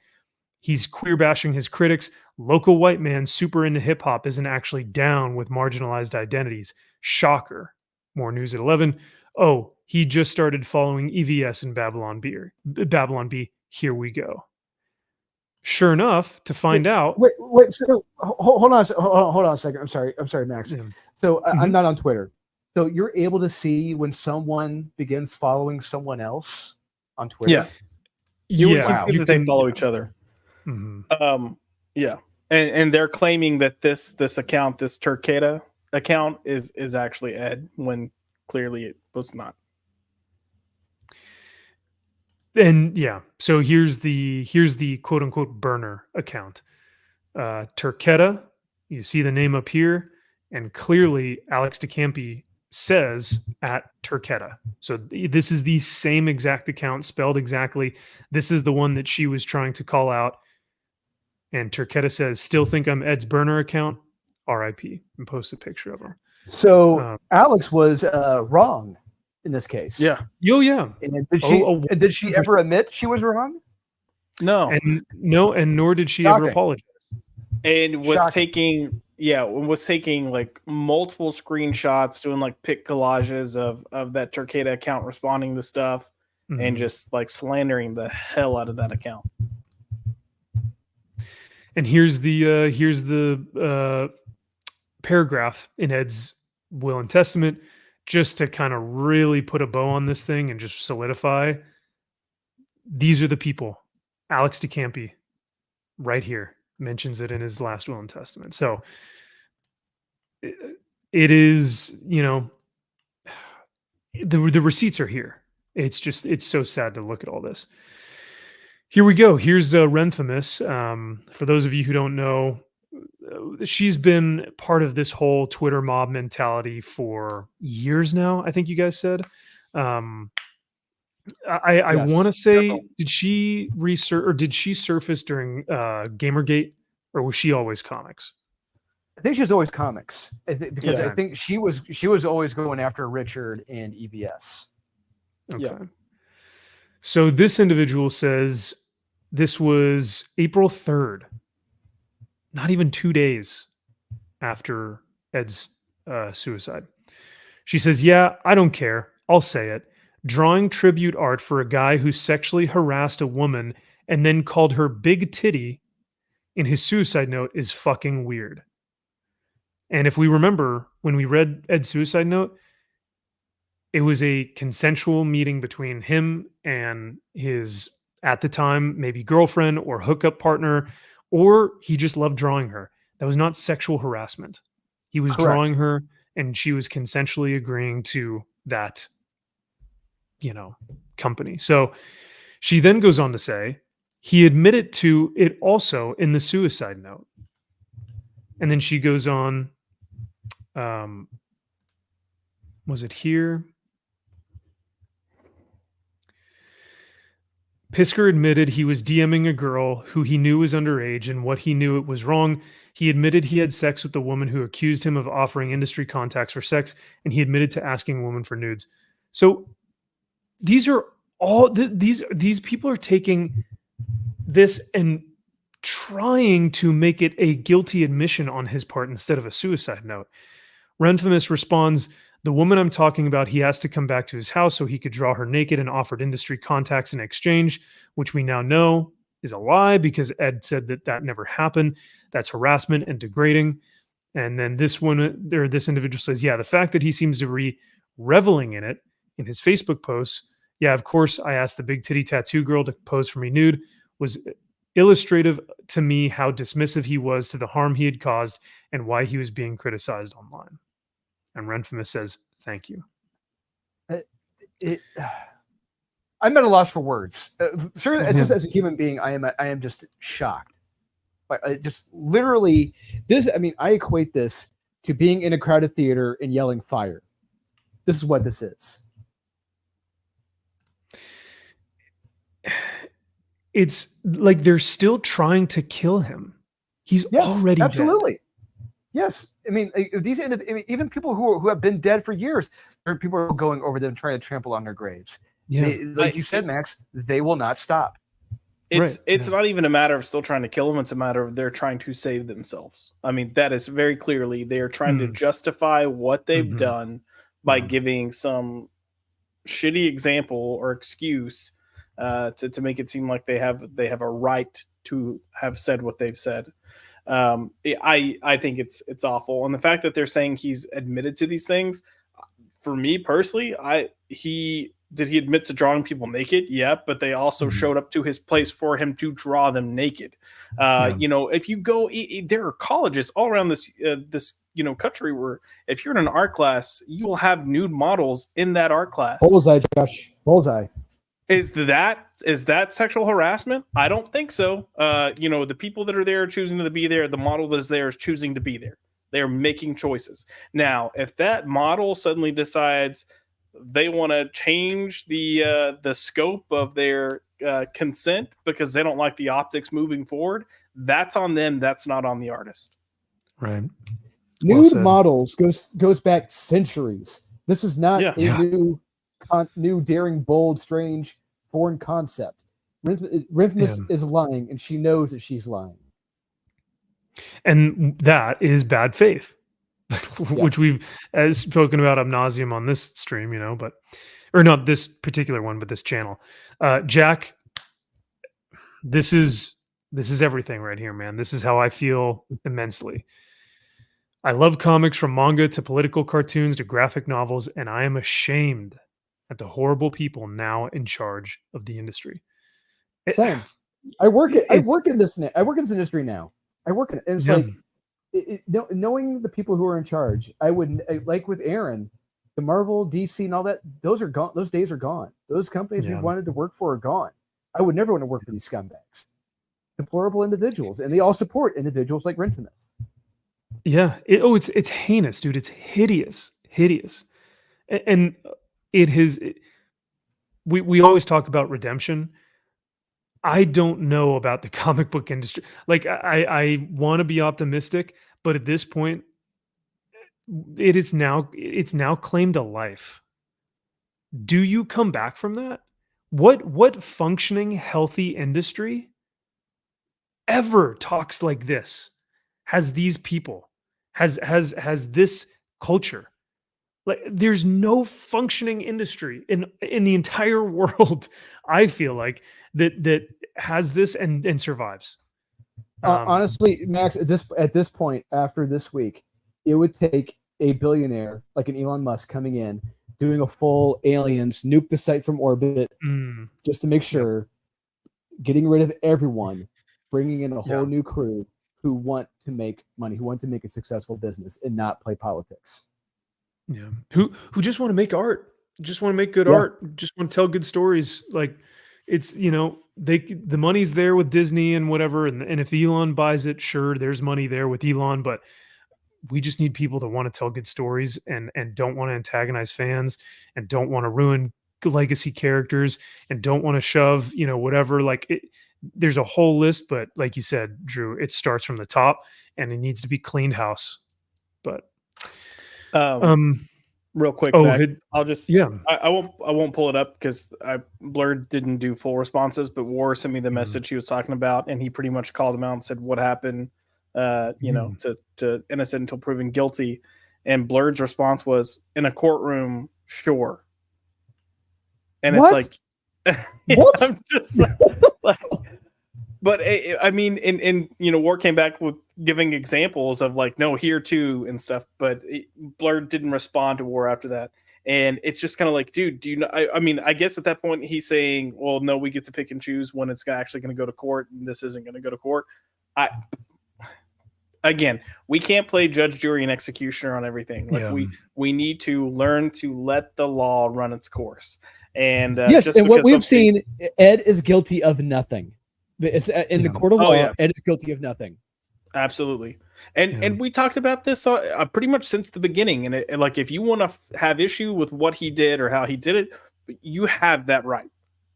he's queer bashing his critics. Local white man super into hip hop isn't actually down with marginalized identities. Shocker. More news at 11. Oh, he just started following EVS and Babylon B. Here we go. Sure enough, to find out. Wait. So hold on a second. I'm sorry, Max. Yeah. So I'm Mhm. not on Twitter. So you're able to see when someone begins following someone else on Twitter. Yeah. You Yeah, can see you that they can- follow each other. Mhm. Yeah, and they're claiming that this account, this Turketa account, is actually Ed, when clearly it was not. And yeah, so here's the quote unquote burner account. Turketa, you see the name up here, and clearly Alex DeCampi says at Turketa. So this is the same exact account, spelled exactly. This is the one that she was trying to call out. And Turketa says, "Still think I'm Ed's burner account, RIP," and posts a picture of him. So Alex was wrong in this case. Yeah, Yeah. And did she 100%. ever admit she was wrong? no, And nor did she ever Shocking. apologize. and was Shocking. taking like multiple screenshots, doing like pic collages of that Turketa account, responding to stuff, Mhm. and just like slandering the hell out of that account. And here's the paragraph in Ed's will and testament, just to kind of really put a bow on this thing and just solidify. These are the people. Alex DeCampi, right here, mentions it in his last will and testament. So it is, the receipts are here. It's so sad to look at all this. Here we go. Here's Renfamous. For those of you who don't know, she's been part of this whole Twitter mob mentality for years now. I think you guys said. I Yes. want to say, did she research or did she surface during Gamergate, or was she always comics? I think she was always comics. Because Yeah. I think she was always going after Richard and EVS. Okay. Yeah. So this individual says this was April 3rd, not even 2 days after Ed's suicide. She says, "Yeah, I don't care. I'll say it. Drawing tribute art for a guy who sexually harassed a woman and then called her big titty in his suicide note is fucking weird." And if we remember when we read Ed's suicide note, It was a consensual meeting between him and his, at the time, maybe girlfriend or hookup partner, or he just loved drawing her. That was not sexual harassment. He was Correct. drawing her and she was consensually agreeing to that, company. So she then goes on to say he admitted to it also in the suicide note. And then she goes on, was it here? Pisker admitted he was DMing a girl who he knew was underage, and what he knew it was wrong. He admitted he had sex with the woman who accused him of offering industry contacts for sex, and he admitted to asking a woman for nudes. So these are all these people are taking this and trying to make it a guilty admission on his part instead of a suicide note. Renfamous responds, "The woman I'm talking about, he asked to come back to his house so he could draw her naked and offered industry contacts in exchange, which we now know is a lie because Ed said that that never happened. That's harassment and degrading." And then this individual says, "Yeah, the fact that he seems to be reveling in it in his Facebook posts. Yeah, of course, I asked the big titty tattoo girl to pose for me nude, was illustrative to me how dismissive he was to the harm he had caused and why he was being criticized online." And Renfamous says, "Thank you." I'm at a loss for words. Just as a human being, I am just shocked. Just literally, this. I mean, I equate this to being in a crowded theater and yelling fire. This is what this is. It's like they're still trying to kill him. He's already absolutely. dead. Yes, I mean even people who have been dead for years, there are people going over them trying to trample on their graves. Yeah, like you said, Max, they will not stop. It's not even a matter of still trying to kill them. It's a matter of they're trying to save themselves. I mean, that is very clearly they are trying to justify what they've done by giving some shitty example or excuse to make it seem like they have a right to have said what they've said. I think it's awful, and the fact that they're saying he's admitted to these things, for me personally, he admit to drawing people naked? Yeah, but they also showed up to his place for him to draw them naked. If you go, there are colleges all around this country where if you're in an art class, you will have nude models in that art class. Bullseye, Josh. Bullseye. Is that sexual harassment? I don't think so. The people that are there are choosing to be there. The model that is there is choosing to be there. They're making choices. Now, if that model suddenly decides they want to change the scope of their consent because they don't like the optics moving forward, that's on them. That's not on the artist. Right. Nude models goes back centuries. This is not a new, daring, bold, strange, foreign concept. Renfamous is lying, and she knows that she's lying. And that is bad faith, which we've spoken about ad nauseum on this stream, or not this particular one, but this channel. Jack, this is everything right here, man. This is how I feel immensely. I love comics from manga to political cartoons to graphic novels, and I am ashamed at the horrible people now in charge of the industry. Same. I work in this industry now. I work in it. It's like knowing the people who are in charge. Like with Aaron, the Marvel, DC, and all that. Those are gone. Those days are gone. Those companies we wanted to work for are gone. I would never want to work for these scumbags. Deplorable individuals, and they all support individuals like Renfamous. Yeah. It's heinous, dude. It's hideous, and it has. We always talk about redemption. I don't know about the comic book industry. Like I want to be optimistic, but at this point, it's now claimed a life. Do you come back from that? What functioning, healthy industry ever talks like this? Has these people? Has this culture? Like, there's no functioning industry in the entire world, I feel like, that has this and survives. Honestly, Max, at this point, after this week, it would take a billionaire like an Elon Musk coming in doing a full aliens, nuke the site from orbit just to make sure, getting rid of everyone, bringing in a whole new crew who want to make money, who want to make a successful business and not play politics. Yeah. Who just want to make art, just want to make good Yeah. art, just want to tell good stories. Like it's, the money's there with Disney and whatever. And if Elon buys it, sure, there's money there with Elon, but we just need people that want to tell good stories and don't want to antagonize fans and don't want to ruin legacy characters and don't want to shove, whatever. Like there's a whole list, but like you said, Drew, it starts from the top and it needs to be cleaned house. But real quick, oh, Mac, I'll just yeah. I won't pull it up because Blurred didn't do full responses, but War sent me the message he was talking about, and he pretty much called him out and said what happened. To innocent until proven guilty, and Blurred's response was, in a courtroom, sure. And What? it's like, What? I'm just like, but I mean, War came back with giving examples of like, no, here too and stuff, but Blurred didn't respond to War after that. And it's just kind of like, dude, do you know? I mean, I guess at that point he's saying, well, no, we get to pick and choose when it's actually going to go to court, and this isn't going to go to court. Again, we can't play judge, jury, and executioner on everything. Like we need to learn to let the law run its course. And yes, and what we've seen, Ed is guilty of nothing. It's, in the court of law, Ed is guilty of nothing. Absolutely. And we talked about this pretty much since the beginning. And like, if you want to have issue with what he did or how he did it, you have that right.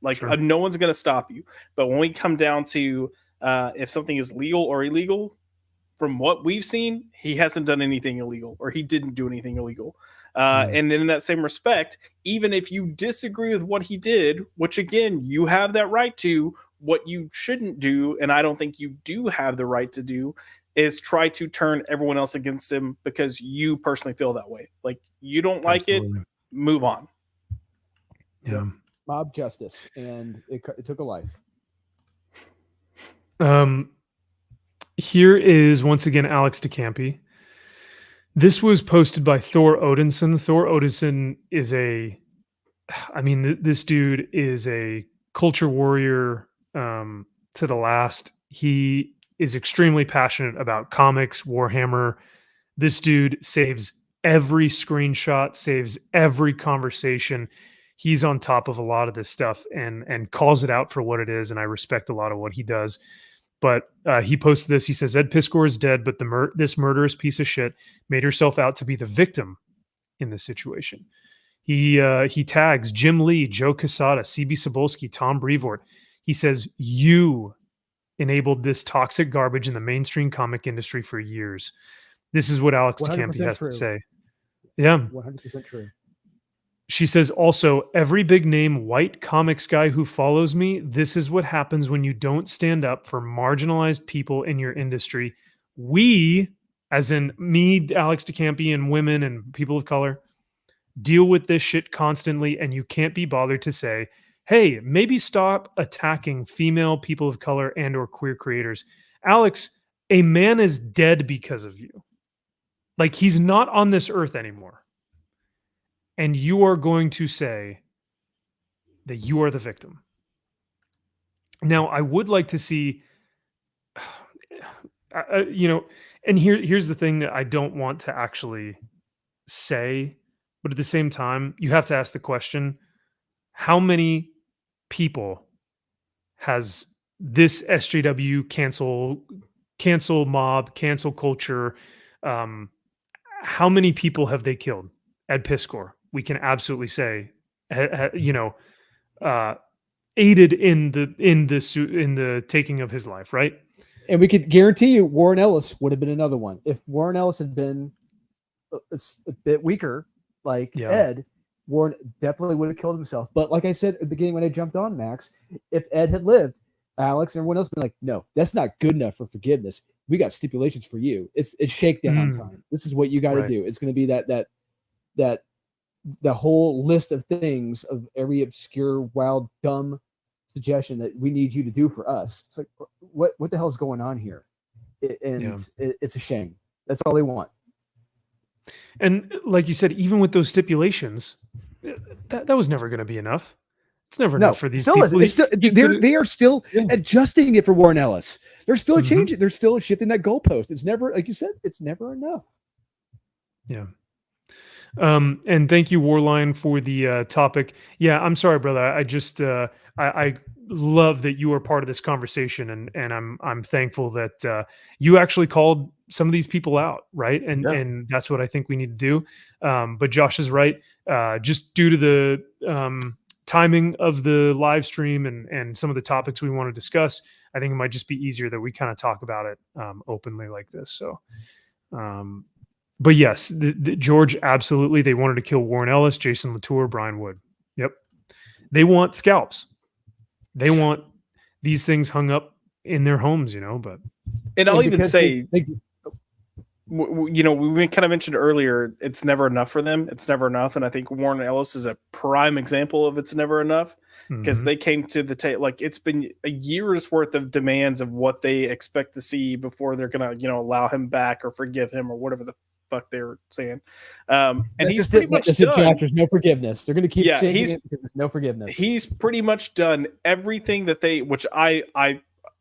Like, no one's going to stop you. But when we come down to if something is legal or illegal, from what we've seen, he hasn't done anything illegal, or he didn't do anything illegal. And in that same respect, even if you disagree with what he did, which again, you have that right to, what you shouldn't do, and I don't think you do have the right to do, is try to turn everyone else against him because you personally feel that way. Like, you don't like it, move on. Yeah. Mob justice, and it took a life. Here is once again Alex DeCampi. This was posted by Thor Odinson. Thor Odinson is this dude is a culture warrior to the last. He is extremely passionate about comics, Warhammer. This dude saves every screenshot, saves every conversation. He's on top of a lot of this stuff and calls it out for what it is, and I respect a lot of what he does. But he posted this. He says, Ed Piskor is dead, but this murderous piece of shit made herself out to be the victim in this situation. He tags Jim Lee, Joe Quesada, CB Cebulski, Tom Brevoort. He says, you enabled this toxic garbage in the mainstream comic industry for years. This is what Alex DeCampi has to say. Yeah. 100% true. She says, also, every big name white comics guy who follows me, this is what happens when you don't stand up for marginalized people in your industry. We, as in me, Alex DeCampi, and women and people of color, deal with this shit constantly, and you can't be bothered to say, hey, maybe stop attacking female, people of color, and or queer creators. Alex, a man is dead because of you. Like, he's not on this earth anymore. And you are going to say that you are the victim. Now, I would like to see, and here's the thing that I don't want to actually say, but at the same time, you have to ask the question, how many people has this SJW cancel mob, cancel culture, how many people have they killed? Ed Piskor, we can absolutely say, aided in the taking of his life, right? And we could guarantee you Warren Ellis would have been another one. If Warren Ellis had been a bit weaker, like Ed, Warren definitely would have killed himself. But like I said at the beginning when I jumped on, Max, if Ed had lived, Alex and everyone else would be like, no, that's not good enough for forgiveness. We got stipulations for you. It's shakedown time. This is what you got to do. It's going to be that the whole list of things of every obscure, wild, dumb suggestion that we need you to do for us. It's like, what the hell is going on here? It's a shame. That's all they want. And like you said, even with those stipulations, That was never going to be enough. It's never No, enough for these still people. isn't. It's still, He could've- they are still Yeah. adjusting it for Warren Ellis. They're still Mhm. changing. They're still shifting that goalpost. It's never, like you said, it's never enough. Yeah. And thank you, Warline, for the topic. Yeah, I'm sorry, brother. I just I love that you are part of this conversation, and I'm thankful that you actually called some of these people out, right? And that's what I think we need to do. But Josh is right. Just due to the timing of the live stream and some of the topics we want to discuss, I think it might just be easier that we kind of talk about it openly like this. So. But yes, George, absolutely. They wanted to kill Warren Ellis, Jason Latour, Brian Wood. Yep. They want scalps. They want these things hung up in their homes, but. And I'll even because say, they- we kind of mentioned earlier, it's never enough for them. It's never enough. And I think Warren Ellis is a prime example of it's never enough because Mhm. they came to the table. Like it's been a year's worth of demands of what they expect to see before they're going to, allow him back or forgive him or whatever the fuck they were saying. And that's he's just pretty it. much That's it, done. Josh. There's no forgiveness. They're going to keep Yeah, changing he's- it because there's no forgiveness. He's pretty much done everything that which I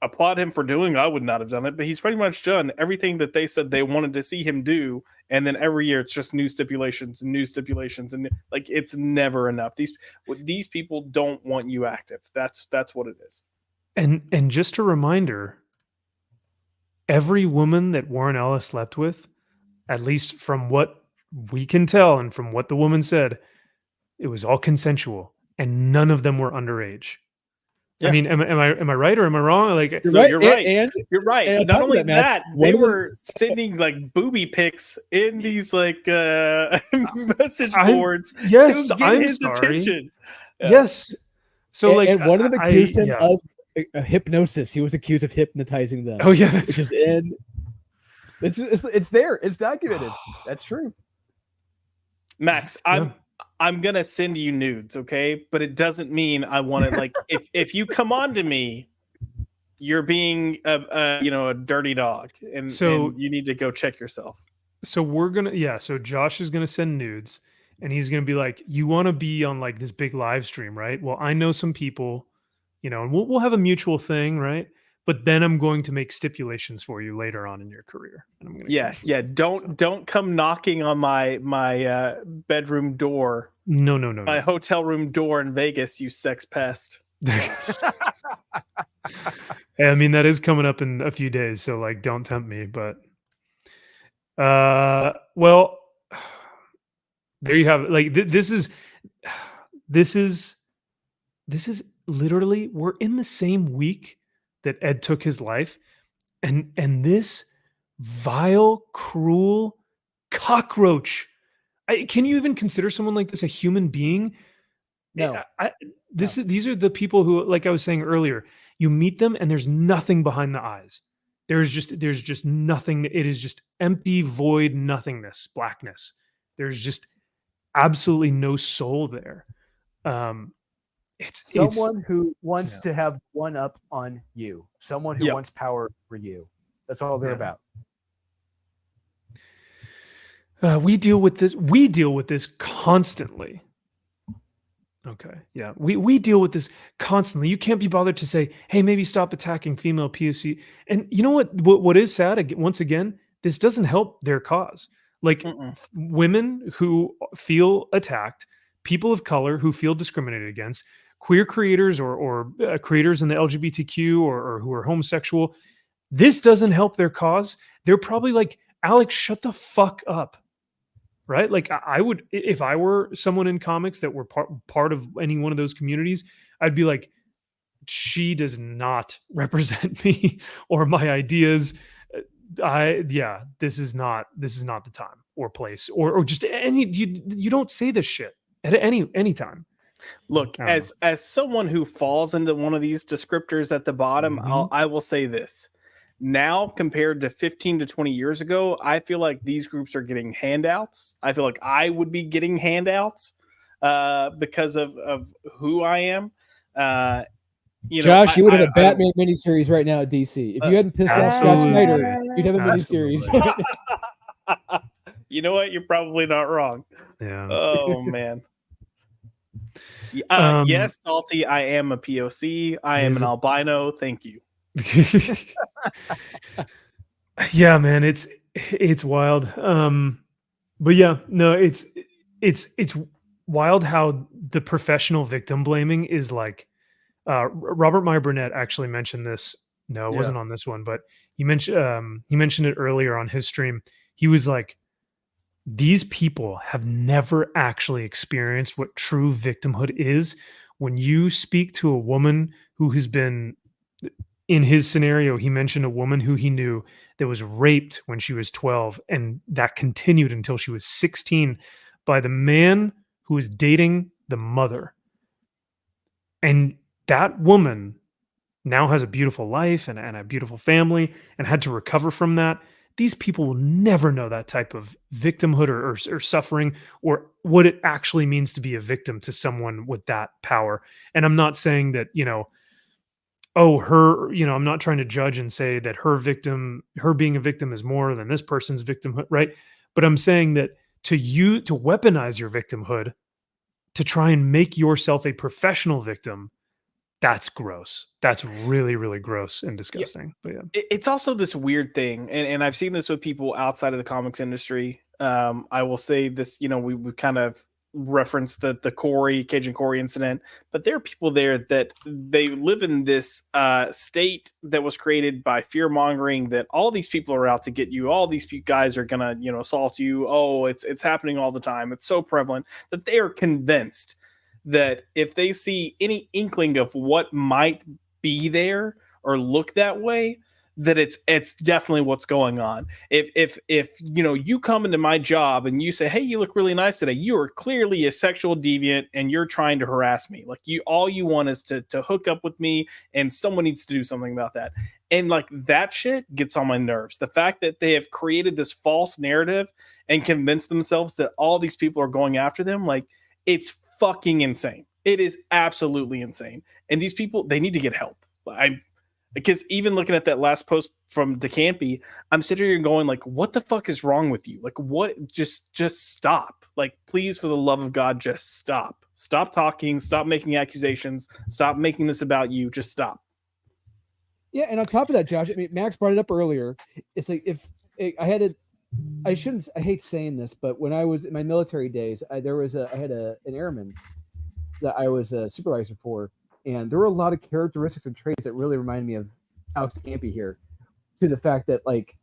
applaud him for doing. I would not have done it, but he's pretty much done everything that they said they wanted to see him do. And then every year it's just new stipulations, and like it's never enough. These people don't want you active. That's what it is. And just a reminder, every woman that Warren Ellis slept with, at least from what we can tell and from what the woman said, it was all consensual and none of them were underage. Yeah. I mean, am I right or am I wrong? Like, You're No, right. you're right. And You're right. And on Not top of only that, Max, that, one they of them- were sending like booby pics in these like message I'm- boards yes, to get I'm his sorry. attention. Yeah. Yes. So like, and one of them I- accused him yeah. of a hypnosis. He was accused of hypnotizing them. Oh yeah, that's Which is in. It's there. It's documented. That's true. Max, I'm gonna send you nudes, okay? But it doesn't mean I want to like if you come on to me, you're being a dirty dog, and you need to go check yourself. So so Josh is gonna send nudes and he's gonna be like, you want to be on like this big live stream, right? Well, I know some people, and we'll have a mutual thing, right? But then I'm going to make stipulations for you later on in your career. And I'm gonna cancel it. Don't come knocking on my bedroom door, No. my hotel room door in Vegas, you sex pest. I mean, that is coming up in a few days, so like don't tempt me, but well, there you have it. Like this is literally, we're in the same week that Ed took his life, and this vile, cruel cockroach. Can you even consider someone like this a human being? No. These are the people who, like I was saying earlier, you meet them and there's nothing behind the eyes. There's just nothing. It is just empty, void, nothingness, blackness. There's just absolutely no soul there. It's Someone who wants yeah. to have one up on you. Someone who Yep. wants power for you. That's all they're Yeah. about. we deal with this constantly. Okay. Yeah. We deal with this constantly. You can't be bothered to say, hey, maybe stop attacking female POC. And you know what is sad? Once again, this doesn't help their cause. Like Mm-mm. women who feel attacked, people of color who feel discriminated against, queer creators or creators in the LGBTQ or who are homosexual. This doesn't help their cause. They're probably like, Alex, shut the fuck up. Right? Like I would, if I were someone in comics that were part of any one of those communities, I'd be like, she does not represent me or my ideas. This is not the time or place or just any, you don't say this shit at any time. Look, I don't as someone who falls into one of these descriptors at the bottom, Mhm. I will say this. Now, compared to 15 to 20 years ago, I feel like these groups are getting handouts. I feel like I would be getting handouts because of who I am. Josh, you would have a I don't- Batman miniseries right now at DC. If you hadn't pissed off Scott Absolutely. Snyder, you'd have a miniseries. You know what? You're probably not wrong. Yeah. Oh man. Yes, Salty, I am a POC. I am an albino. Thank you. Yeah, man, it's wild. But yeah, no, it's wild how the professional victim blaming is like Robert Meyer Burnett actually mentioned this. No, it Yeah. wasn't on this one, but he mentioned it earlier on his stream. He was like, these people have never actually experienced what true victimhood is. When you speak to a woman who has been, in his scenario, he mentioned a woman who he knew that was raped when she was 12, and that continued until she was 16 by the man who was dating the mother. And that woman now has a beautiful life and a beautiful family and had to recover from that. These people will never know that type of victimhood or suffering or what it actually means to be a victim to someone with that power. And I'm not saying that, I'm not trying to judge and say that her being a victim is more than this person's victimhood, right? But I'm saying that to weaponize your victimhood to try and make yourself a professional victim, that's gross. That's really, really gross and disgusting. But yeah. It's also this weird thing, and I've seen this with people outside of the comics industry. I will say this, we kind of referenced the Cajun Corey incident, but there are people there that they live in this state that was created by fear mongering, that all these people are out to get you. All these guys are gonna, assault you. Oh, it's happening all the time. It's so prevalent that they are convinced that if they see any inkling of what might be there or look that way, that it's definitely what's going on. If you come into my job and you say, hey, you look really nice today, you are clearly a sexual deviant and you're trying to harass me. Like, all you want is to hook up with me, and someone needs to do something about that. And like, that shit gets on my nerves. The fact that they have created this false narrative and convinced themselves that all these people are going after them, like, it's fucking insane. It is absolutely insane. And these people, they need to get help. Because even looking at that last post from DeCampi, I'm sitting here going like, what the fuck is wrong with you? Like, what? Just stop. Like, please, for the love of God, just stop. Stop talking. Stop making accusations. Stop making this about you. Just stop. Yeah, and on top of that, Josh, I mean, Max brought it up earlier. It's like, if I hate saying this, but when I was in my military days, I had an airman that I was a supervisor for, and there were a lot of characteristics and traits that really reminded me of Alex DeCampi here, to the fact that, like,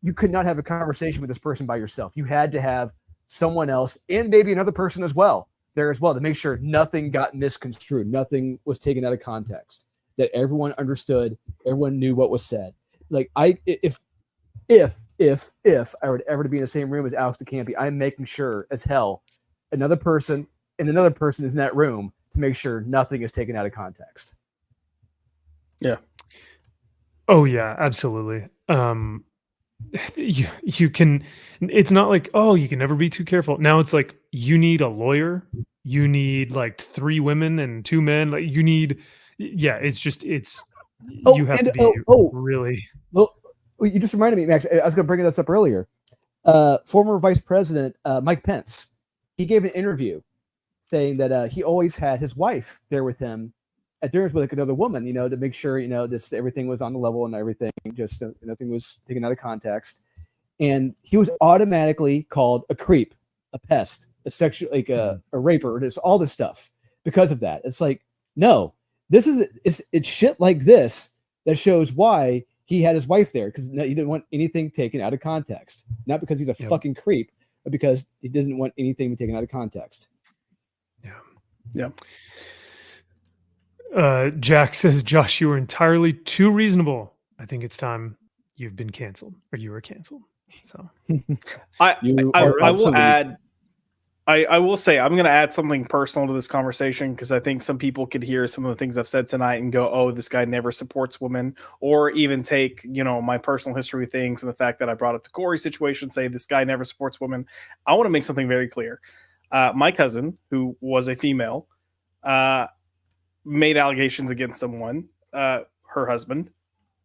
you could not have a conversation with this person by yourself. You had to have someone else and maybe another person as well there as well to make sure nothing got misconstrued, nothing was taken out of context, that everyone understood, everyone knew what was said. Like, if I were ever to be in the same room as Alex DeCampi, I'm making sure as hell another person is in that room to make sure nothing is taken out of context. Yeah. Oh yeah, absolutely. You can, it's not like, oh, you can never be too careful. Now it's like, you need a lawyer, you need like 3 women and 2 men. Like, you need, yeah, you have to be really. Well, you just reminded me, Max. I was going to bring this up earlier. Former Vice President Mike Pence, he gave an interview saying that he always had his wife there with him at dinners with like another woman, to make sure, everything was on the level and everything, just nothing was taken out of context. And he was automatically called a creep, a pest, a sexual, like a raper, just all this stuff because of that. It's like, no, it's shit like this that shows why he had his wife there, because he didn't want anything taken out of context. Not because he's a fucking creep, but because he doesn't want anything taken out of context. Yeah. Jack says, Josh, you were entirely too reasonable. I think it's time you've been canceled, or you were canceled. So I will add, I will say, I'm going to add something personal to this conversation, because I think some people could hear some of the things I've said tonight and go, oh, this guy never supports women, or even take, my personal history with things and the fact that I brought up the Corey situation, say this guy never supports women. I want to make something very clear. My cousin, who was a female, made allegations against someone, her husband,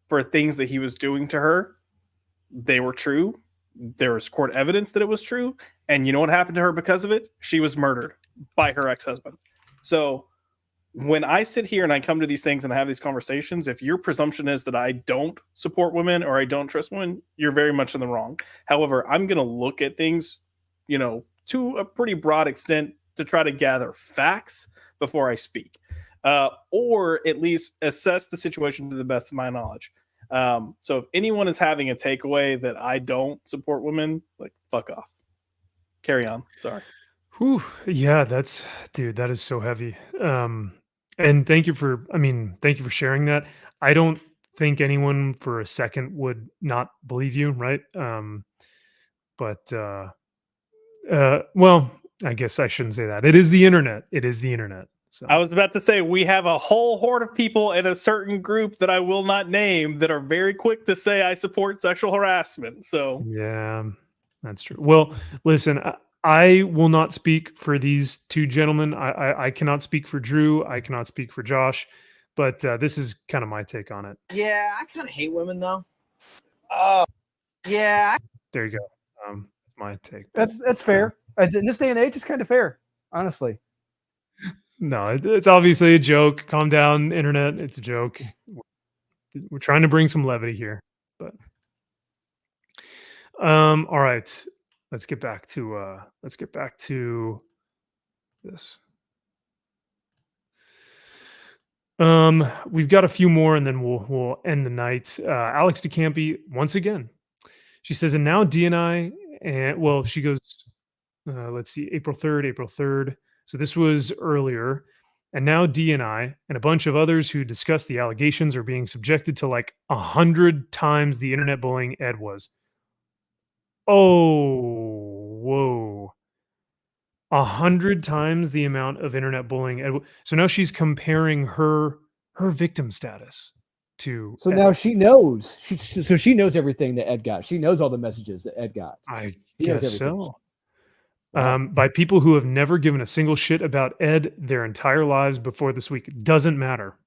for things that he was doing to her. They were true. There was court evidence that it was true. And you know what happened to her because of it? She was murdered by her ex-husband. So when I sit here and I come to these things and I have these conversations, if your presumption is that I don't support women or I don't trust women, you're very much in the wrong. However, I'm going to look at things, to a pretty broad extent to try to gather facts before I speak, or at least assess the situation to the best of my knowledge. So if anyone is having a takeaway that I don't support women, like, fuck off. Carry on. Sorry. Whew, yeah, dude, that is so heavy. And thank you for sharing that. I don't think anyone for a second would not believe you, right? But well, I guess I shouldn't say that. It is the internet. It is the internet. So I was about to say, we have a whole horde of people in a certain group that I will not name that are very quick to say I support sexual harassment. So yeah, that's true. Well, listen, I will not speak for these two gentlemen. I cannot speak for Drew. I cannot speak for Josh. But this is kind of my take on it. Yeah, I kind of hate women though. Oh, yeah. There you go. My take. That's fair. In this day and age, it's kind of fair, honestly. No, it's obviously a joke. Calm down, internet. It's a joke. We're trying to bring some levity here, but all right. Let's get back to this. We've got a few more, and then we'll end the night. Alex DeCampi once again. She says, and now DNI, and well, she goes. Let's see, April 3rd. So this was earlier. And now DNI and a bunch of others who discussed the allegations are being subjected to like 100 times the internet bullying Ed was. Oh, whoa. 100 times the amount of internet bullying Ed. So now she's comparing her victim status to So Ed. now she knows. She knows everything that Ed got. She knows all the messages that Ed got. I She knows guess everything. so. By people who have never given a single shit about Ed their entire lives before this week. Doesn't matter.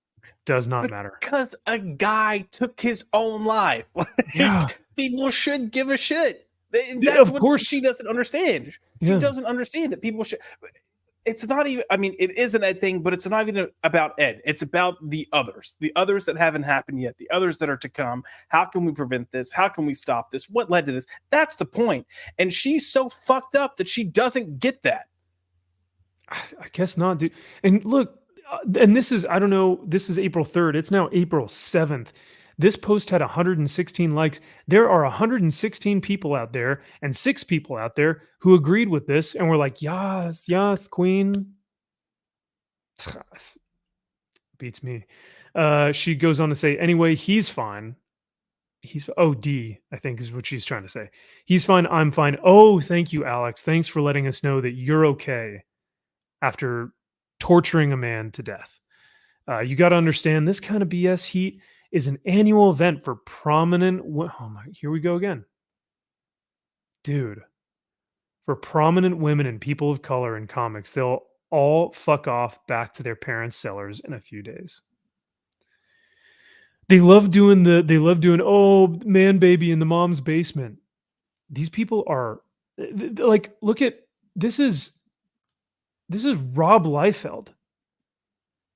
Does not matter. Because a guy took his own life. Yeah. People should give a shit. Yeah, That's of what course. she doesn't understand. She Yeah. doesn't understand that people should. It's not even, I mean, it is an Ed thing, but it's not even about Ed. It's about the others that haven't happened yet, the others that are to come. How can we prevent this? How can we stop this? What led to this? That's the point. And she's so fucked up that she doesn't get that. I guess not, dude. And look, and this is, I don't know, this is April 3rd. It's now April 7th. This post had 116 likes. There are 116 people out there and 6 people out there who agreed with this and were like, yes, queen. Beats me. She goes on to say, anyway, he's fine. D, I think is what she's trying to say. He's fine. I'm fine. Oh, thank you, Alex. Thanks for letting us know that you're okay after torturing a man to death. You got to understand this kind of BS heat is an annual event for prominent. Oh my, here we go again. Dude, for prominent women and people of color in comics, they'll all fuck off back to their parents' cellars in a few days. They love doing oh, man baby in the mom's basement. These people are like, look at this is Rob Liefeld.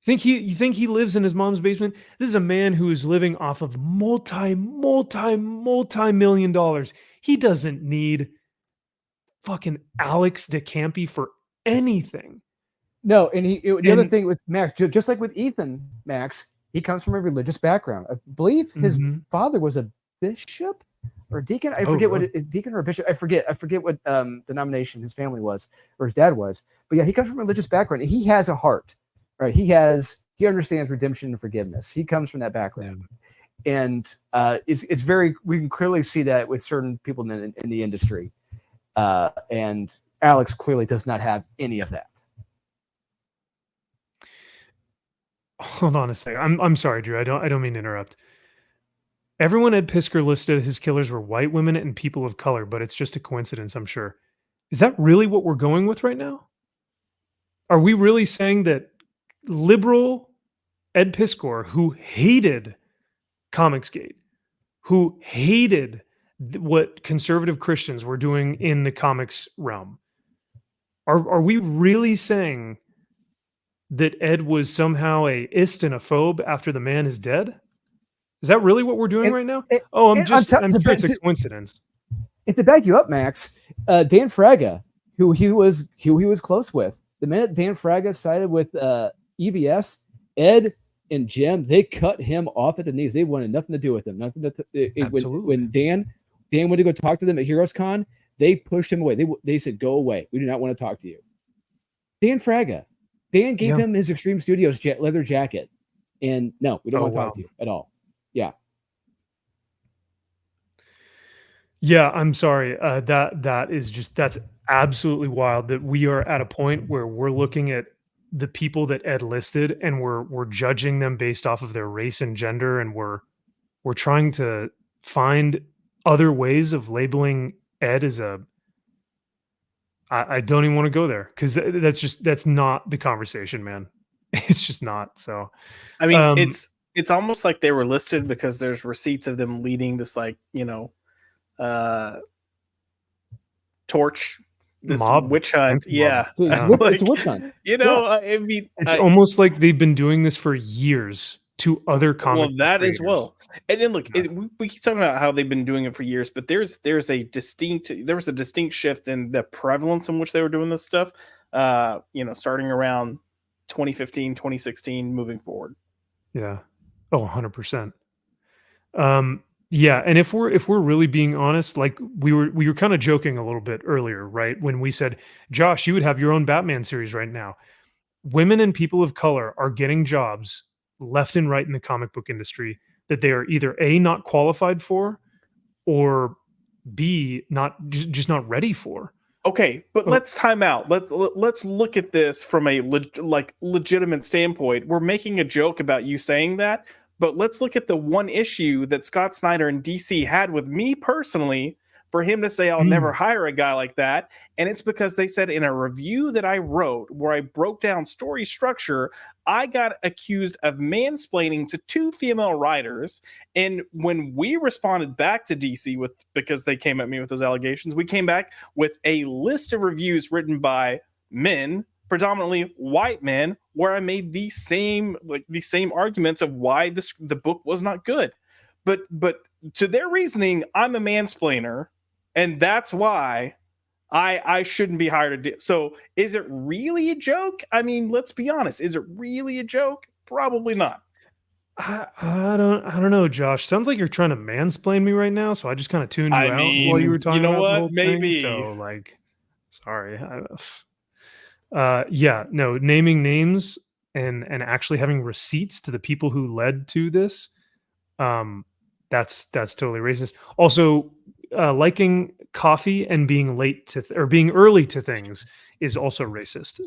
You think he lives in his mom's basement? This is a man who is living off of multi-million dollars. He doesn't need fucking Alex DeCampi for anything. No, and the other thing with Max, just like with Ethan, Max, he comes from a religious background. I believe his father was a bishop or deacon. I forget what deacon or a bishop. I forget what denomination his family was or his dad was. But yeah, he comes from a religious background. And he has a heart. Right, he understands redemption and forgiveness. He comes from that background, and it's very. We can clearly see that with certain people in the industry, and Alex clearly does not have any of that. Hold on a second. I'm sorry, Drew. I don't mean to interrupt. Everyone Ed Piskor listed his killers were white women and people of color, but it's just a coincidence, I'm sure. Is that really what we're going with right now? Are we really saying that liberal Ed Piskor, who hated Comicsgate, who hated what conservative Christians were doing in the comics realm, Are we really saying that Ed was somehow a ist and a phobe after the man is dead? Is that really what we're doing And- right now? and- Oh, I'm and on top- I'm to sure it's back- a coincidence. And to back you up, Max, Dan Fraga, who he was close with, the minute Dan Fraga sided with EVS, Ed and Jim, they cut him off at the knees. They wanted nothing to do with him. Nothing to Absolutely. when Dan went to go talk to them at Heroes Con, they pushed him away. They said, "Go away. We do not want to talk to you." Dan Fraga, Dan gave Yeah. him his Extreme Studios leather jacket, and no, we don't Oh, want to wow. talk to you at all. Yeah, I'm sorry. That's absolutely wild that we are at a point where we're looking at the people that Ed listed and we're judging them based off of their race and gender, and we're trying to find other ways of labeling Ed as a. I don't even want to go there because that's not the conversation, man. It's just not. So I mean, Um, it's almost like they were listed because there's receipts of them leading this torch, this Mob? witch hunt. Mob. Yeah, It's a witch hunt. You know, I mean, it's almost like they've been doing this for years to other comic. well, book that as creators. well. And then look, Yeah. we keep talking about how they've been doing it for years, but there was a distinct shift in the prevalence in which they were doing this stuff. Starting around 2015, 2016, moving forward. Yeah. Oh, 100%. Yeah, and if we're really being honest, like we were kind of joking a little bit earlier, right? When we said, "Josh, you would have your own Batman series right now." Women and people of color are getting jobs left and right in the comic book industry that they are either A, not qualified for, or B, not just not ready for. Okay, but Oh. let's time out. Let's look at this from a legitimate standpoint. We're making a joke about you saying that, but let's look at the one issue that Scott Snyder and DC had with me personally for him to say I'll never hire a guy like that. And it's because they said in a review that I wrote where I broke down story structure, I got accused of mansplaining to two female writers. And when we responded back to DC because they came at me with those allegations, we came back with a list of reviews written by men, predominantly white men, where I made the same arguments of why the book was not good. But to their reasoning, I'm a mansplainer, and that's why I shouldn't be hired. So is it really a joke? I mean, let's be honest. Is it really a joke? Probably not. I don't know, Josh. Sounds like you're trying to mansplain me right now, so I just kind of tuned you I out while you were mean, talking you know about the what? whole thing. Maybe. So, like, sorry. Yeah, no, naming names and actually having receipts to the people who led to this, that's totally racist. Also, liking coffee and being late to or being early to things is also racist.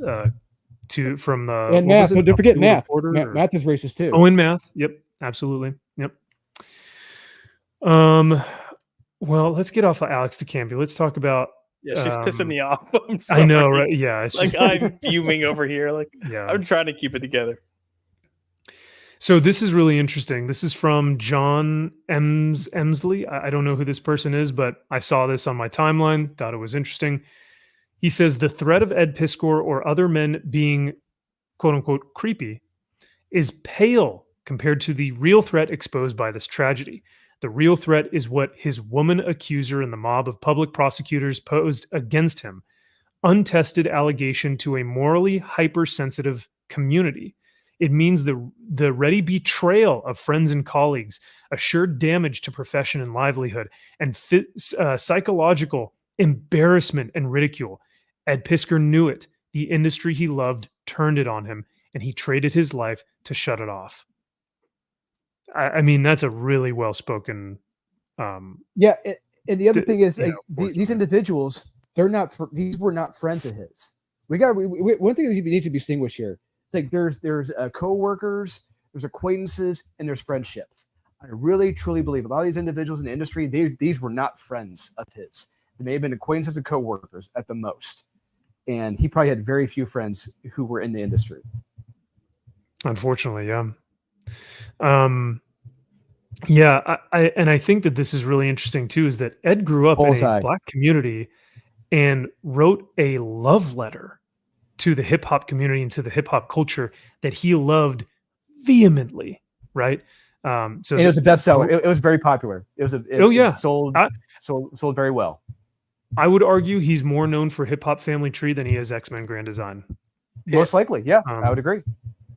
From the And what was math. it? No, don't forget Hollywood math. Reporter or- Math is racist too. Oh, in math. Yep, absolutely. Yep. Well, let's get off of Alex DeCampi. Let's talk about. Yeah, she's pissing me off. I'm I know, sorry. right? Yeah, it's Like just, I'm fuming over here. Like yeah. I'm trying to keep it together. So this is really interesting. This is from John Emsley. I don't know who this person is, but I saw this on my timeline. Thought it was interesting. He says the threat of Ed Piskor or other men being "quote unquote" creepy is pale compared to the real threat exposed by this tragedy. The real threat is what his woman accuser and the mob of public prosecutors posed against him. Untested allegation to a morally hypersensitive community. It means the ready betrayal of friends and colleagues, assured damage to profession and livelihood, and psychological embarrassment and ridicule. Ed Piskor knew it. The industry he loved turned it on him, and he traded his life to shut it off. I mean, that's a really well-spoken. Yeah, and the other thing is, yeah, like, of course, these individuals, they're not. These were not friends of his. One thing that needs to be distinguished here. It's like there's co-workers, there's acquaintances, and there's friendships. I really truly believe a lot of these individuals in the industry, these were not friends of his. They may have been acquaintances and co-workers at the most, and he probably had very few friends who were in the industry. Unfortunately, yeah. Yeah, I think that this is really interesting too, is that Ed grew up in Bullseye. a Black community and wrote a love letter to the hip hop community and to the hip hop culture that he loved vehemently, right? So And it was a bestseller. It was very popular. Oh, yeah. It sold I- sold very well. I would argue he's more known for Hip Hop Family Tree than he is X-Men Grand Design. Most likely, yeah, I would agree.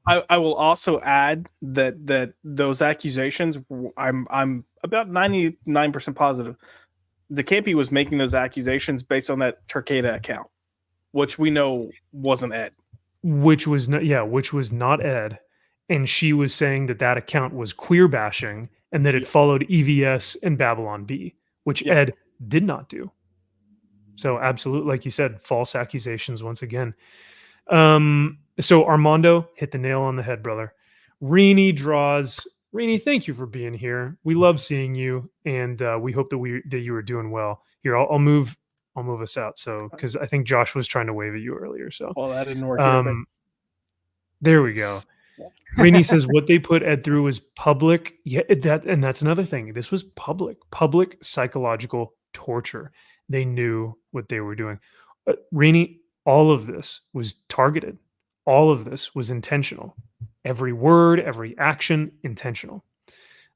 I will also add that those accusations, I'm about 99% positive DeCampi was making those accusations based on that Turkada account, which we know wasn't Ed. Which was not Ed, and she was saying that account was queer bashing and that it followed EVS and Babylon B, which Ed did not do. So absolutely, like you said, false accusations once again. So Armando hit the nail on the head, brother. Rini draws. Rini, thank you for being here. We love seeing you, and we hope that you were doing well. Here, I'll move us out. So because I think Josh was trying to wave at you earlier. So Well, that didn't work. Here, but there we go. Rini says what they put Ed through was public. Yeah, that's another thing. This was public psychological torture. They knew what they were doing. Rini, all of this was targeted. All of this was intentional. Every word, every action, intentional.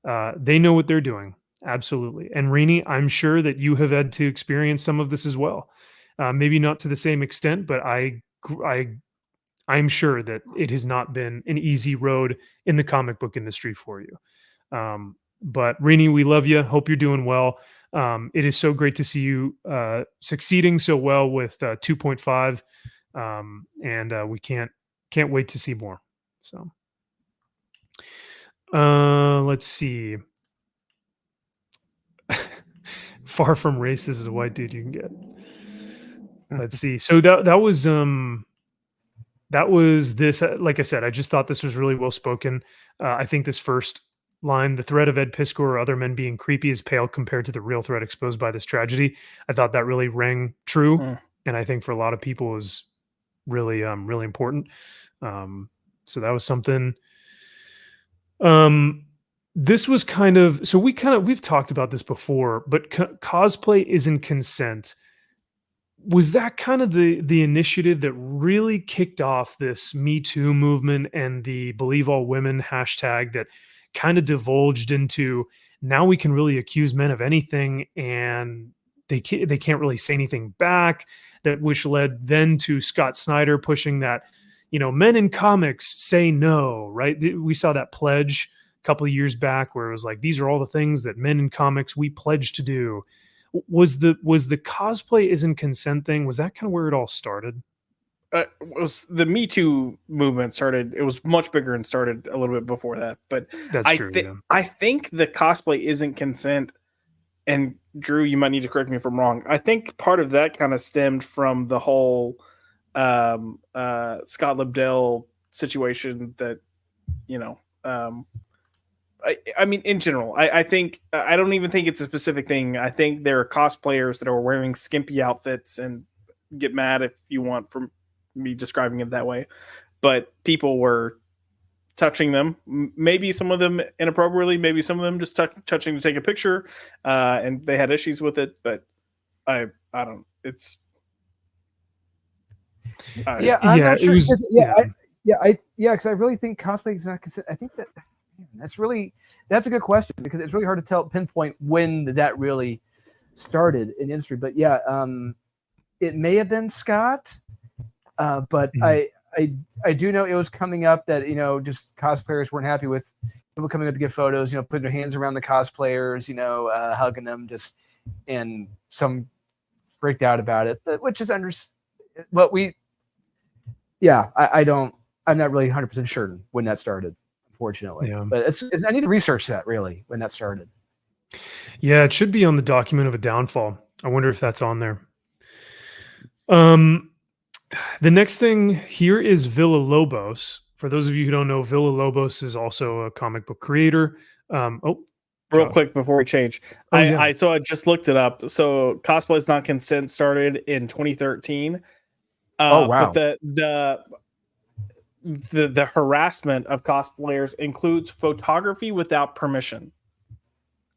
They know what they're doing. Absolutely. And Rini, I'm sure that you have had to experience some of this as well. Maybe not to the same extent, but I'm sure that it has not been an easy road in the comic book industry for you. But Rini, we love you. Hope you're doing well. It is so great to see you succeeding so well with 2.5, and we can't wait to see more. So let's see. Far from racist as a white dude you can get. Let's see. So that was this. Like I said, I just thought this was really well spoken. I think this first line, the threat of Ed Piskor or other men being creepy is pale compared to the real threat exposed by this tragedy. I thought that really rang true. And I think for a lot of people is really, really important. So that was something, this was kind of, so we've talked about this before, but cosplay isn't consent. Was that kind of the initiative that really kicked off this Me Too movement and the Believe All Women hashtag that kind of divulged into now we can really accuse men of anything and they can't really say anything back, that which led then to Scott Snyder pushing that, men in comics say no, right? We saw that pledge a couple of years back where it was like, these are all the things that men in comics, we pledge to do. Was the cosplay isn't consent thing, was that kind of where it all started? Was the Me Too movement started? It was much bigger and started a little bit before that. But That's true. I think the cosplay isn't consent. And Drew, you might need to correct me if I'm wrong. I think part of that kind of stemmed from the whole Scott Lobdell situation that, I mean, in general, I think I don't even think it's a specific thing. I think there are cosplayers that are wearing skimpy outfits and get mad if you want from me describing it that way. But people were touching them, maybe some of them inappropriately, maybe some of them just touching to take a picture, and they had issues with it. But I don't. It's I'm not sure. Because I really think cosplay is not consent. I think that's a good question because it's really hard to pinpoint when that really started in the industry. But it may have been Scott, but I do know it was coming up that just cosplayers weren't happy with people coming up to get photos, putting their hands around the cosplayers, hugging them, and some freaked out about it, which is I'm not really 100% sure when that started, unfortunately. Yeah. But I need to research that really when that started. Yeah, it should be on the document of a downfall. I wonder if that's on there. The next thing here is Villa Lobos. For those of you who don't know, Villa Lobos is also a comic book creator. real quick before we change. I just looked it up. So Cosplay is Not Consent started in 2013. Oh wow! But the harassment of cosplayers includes photography without permission.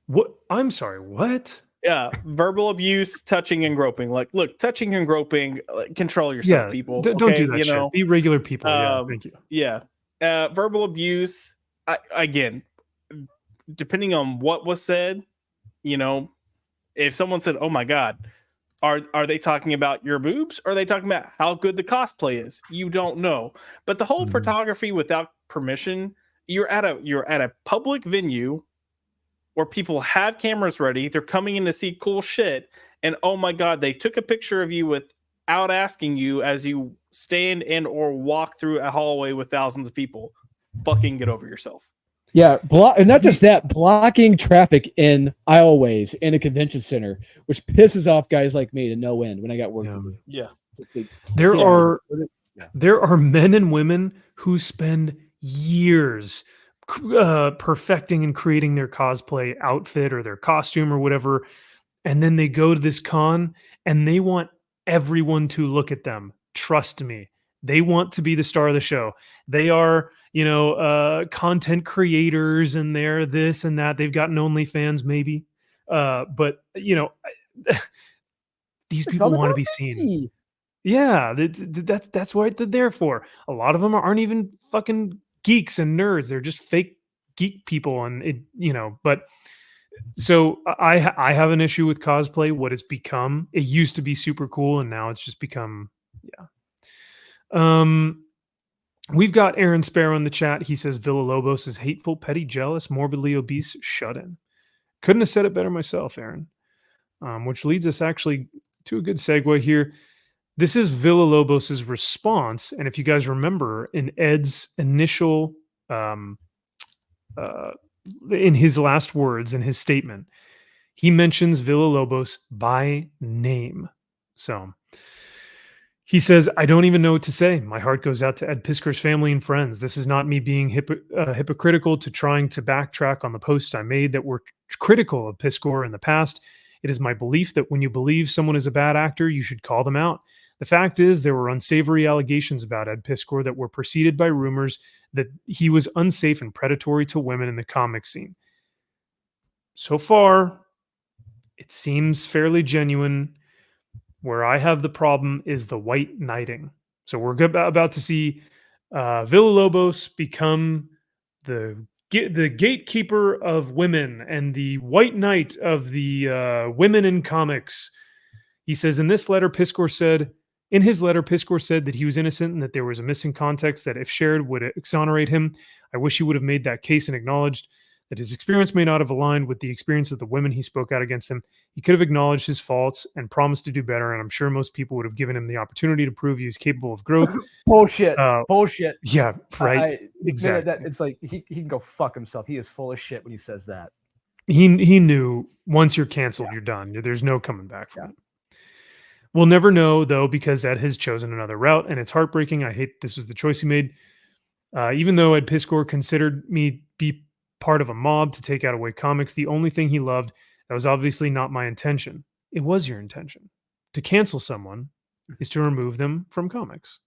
What? I'm sorry. What? Yeah, verbal abuse, touching and groping. Like, look, touching and groping. Control yourself, Yeah, people. don't do Okay, that you shit. know. Be regular people. Yeah, Um, thank you. yeah. Verbal abuse. Again, depending on what was said, you know, if someone said, "Oh my God," are they talking about your boobs? Or are they talking about how good the cosplay is? You don't know. But the whole Mhm. photography without permission, you're at a public venue where people have cameras ready. They're coming in to see cool shit, and oh my God, they took a picture of you without asking you as you stand and or walk through a hallway with thousands of people. Fucking get over yourself. Yeah, and not just that, blocking traffic in aisleways in a convention center, which pisses off guys like me to no end when I got work Yeah. to do. Yeah. Just like, There yeah, are yeah. there are men and women who spend years perfecting and creating their cosplay outfit or their costume or whatever, and then they go to this con and they want everyone to look at them. Trust me, they want to be the star of the show. They are, content creators, and they're this and that. They've gotten OnlyFans maybe, but these It's all people want to about be seen. money. Yeah, that's what they're there for. A lot of them aren't even fucking geeks and nerds. They're just fake geek people, and But so I have an issue with cosplay. What it's become. It used to be super cool, and now it's just become, yeah. We've got Aaron Sparrow in the chat. He says Villa-Lobos is hateful, petty, jealous, morbidly obese. Shut in. Couldn't have said it better myself, Aaron. Which leads us actually to a good segue here. This is Villa-Lobos's response, and if you guys remember, in Ed's initial, in his last words in his statement, he mentions Villa-Lobos by name. So he says, "I don't even know what to say. My heart goes out to Ed Piskor's family and friends. This is not me being hypocritical to trying to backtrack on the posts I made that were critical of Piskor in the past. It is my belief that when you believe someone is a bad actor, you should call them out. The fact is, there were unsavory allegations about Ed Piskor that were preceded by rumors that he was unsafe and predatory to women in the comic scene. So far, it seems fairly genuine. Where I have the problem is the white knighting. So we're about to see Villa-Lobos become the gatekeeper of women and the white knight of the women in comics. He says in his letter, Piskor said that he was innocent and that there was a missing context that, if shared, would exonerate him. I wish he would have made that case and acknowledged that his experience may not have aligned with the experience of the women he spoke out against him. He could have acknowledged his faults and promised to do better, and I'm sure most people would have given him the opportunity to prove he was capable of growth." Bullshit. Bullshit. Yeah, right. Exactly. That it's like he can go fuck himself. He is full of shit when he says that. He knew once you're canceled, you're done. There's no coming back from it. We'll never know, though, because Ed has chosen another route, and it's heartbreaking. I hate this was the choice he made. Even though Ed Piskor considered me be part of a mob to take out away comics, the only thing he loved, that was obviously not my intention. It was your intention. To cancel someone is to remove them from comics.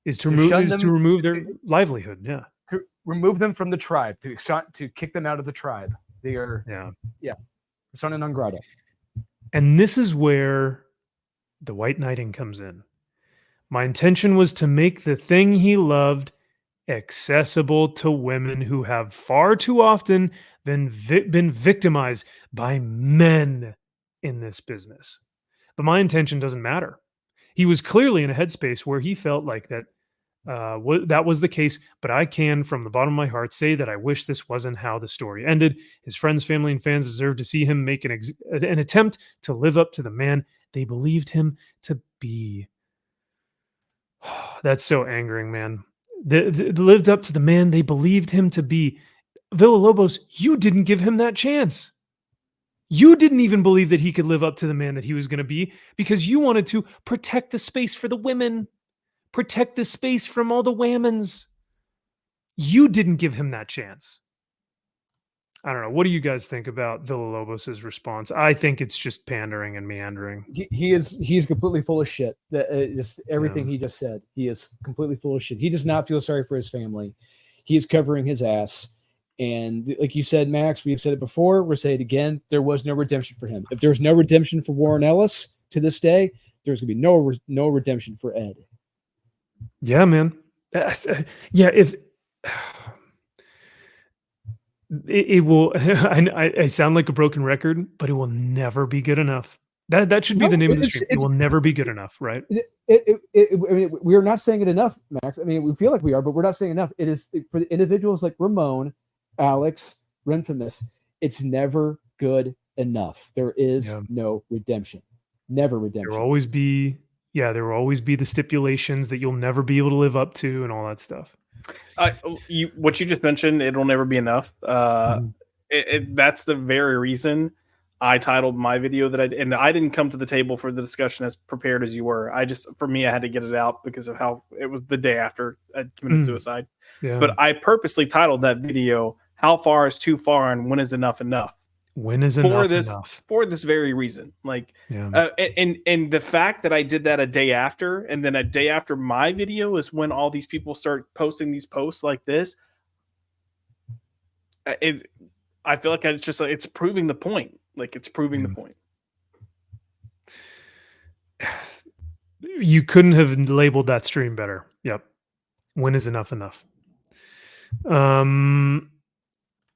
Is to remove their livelihood. Yeah. To remove them from the tribe, to kick them out of the tribe. They are persona non grata. And this is where the white knighting comes in. My intention was to make the thing he loved accessible to women who have far too often been victimized by men in this business. But my intention doesn't matter. He was clearly in a headspace where he felt like that that was the case, but I can, from the bottom of my heart, say that I wish this wasn't how the story ended. His friends, family, and fans deserve to see him make an attempt to live up to the man they believed him to be. That's so angering, man. Lived up to the man they believed him to be. Villa-Lobos, you didn't give him that chance. You didn't even believe that he could live up to the man that he was going to be because you wanted to protect the space for the women, protect the space from all the whammons. You didn't give him that chance. I don't know. What do you guys think about Villa-Lobos' response? I think it's just pandering and meandering. He's completely full of shit. Just everything he just said. He is completely full of shit. He does not feel sorry for his family. He is covering his ass, And like you said, Max, we've said it before. We'll say it again. There was no redemption for him. If there's no redemption for Warren Ellis to this day, there's going to be no redemption for Ed. Yeah, man. Yeah, if it will, I sound like a broken record, but it will never be good enough. That should be the name of the stream. It will never be good enough, right? I mean, we're not saying it enough, Max. I mean, we feel like we are, but we're not saying enough. It is for the individuals like Ramon, Alex, Renfamous. It's never good enough. There is no redemption. Never redemption. There will always be, there will always be the stipulations that you'll never be able to live up to and all that stuff. What you just mentioned, it'll never be enough. That's the very reason I titled my video that and I didn't come to the table for the discussion as prepared as you were. For me, I had to get it out because of how it was the day after I committed suicide. Yeah. But I purposely titled that video, "How Far is Too Far and When is Enough Enough?" When is enough enough? For this very reason. Like, and the fact that I did that a day after, and then a day after my video is when all these people start posting these posts like this. I feel like it's just like, it's proving the point. Like, it's proving the point. You couldn't have labeled that stream better. Yep. When is enough enough?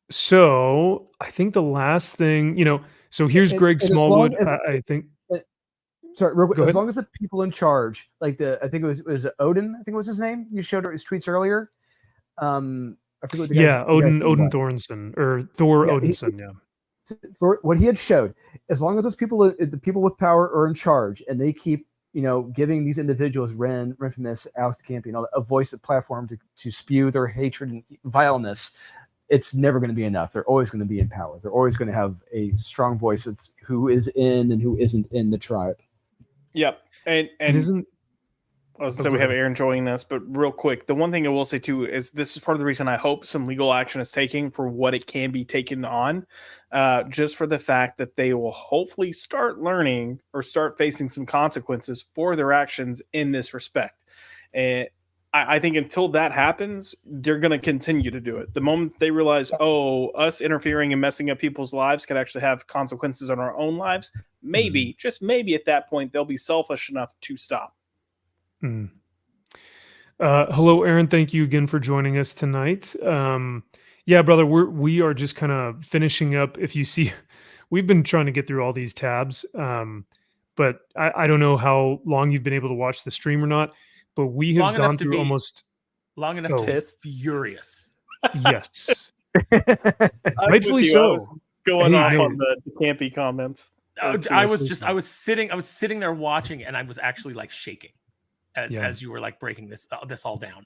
So I think the last thing, so here's Greg Smallwood. I think. Sorry, real quick, as long as the people in charge, like I think it was Odin, I think was his name. You showed his tweets earlier. I forget what the guy's, Odin Thornson or Thor Odinson. For what he had showed, as long as those people, the people with power, are in charge, and they keep, giving these individuals, Renfamous, Alex DeCampi, a voice, a platform to spew their hatred and vileness, it's never going to be enough. They're always going to be in power. They're always going to have a strong voice of who is in and who isn't in the tribe. Yep. And isn't. I was say we have Aaron joining us, but real quick, the one thing I will say too is this is part of the reason I hope some legal action is taken for what it can be taken on, just for the fact that they will hopefully start learning or start facing some consequences for their actions in this respect. And I think until that happens, they're going to continue to do it. The moment they realize, us interfering and messing up people's lives could actually have consequences on our own lives, maybe, just maybe at that point, they'll be selfish enough to stop. Hello, Aaron. Thank you again for joining us tonight. Brother, we are just kind of finishing up. If you see, we've been trying to get through all these tabs, but I don't know how long you've been able to watch the stream or not, but we have gone through almost long enough to be furious. Yes. Rightfully so. Going on the Campy comments. I was sitting there watching, and I was actually like shaking as you were like breaking this all down,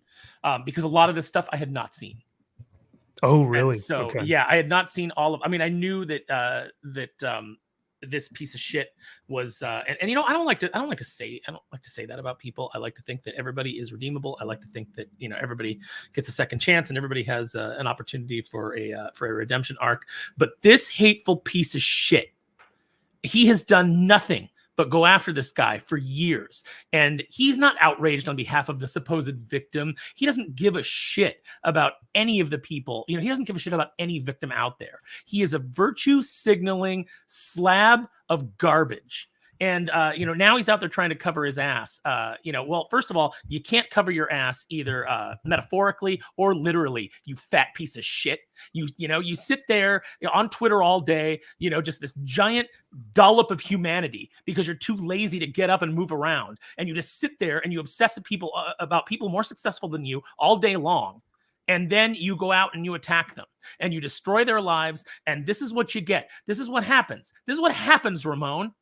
because a lot of this stuff I had not seen. Oh, really? And so I had not seen all of. I mean, I knew that this piece of shit was, and I don't like to say that about people. I like to think that everybody is redeemable. I like to think that everybody gets a second chance and everybody has an opportunity for a redemption arc. But this hateful piece of shit, he has done nothing but go after this guy for years. And he's not outraged on behalf of the supposed victim. He doesn't give a shit about any of the people. He doesn't give a shit about any victim out there. He is a virtue signaling slab of garbage. And, now he's out there trying to cover his ass. Well, first of all, you can't cover your ass either metaphorically or literally, you fat piece of shit. You sit there on Twitter all day, just this giant dollop of humanity because you're too lazy to get up and move around. And you just sit there and you obsess about people more successful than you all day long. And then you go out and you attack them and you destroy their lives. And this is what you get. This is what happens. This is what happens, Ramon.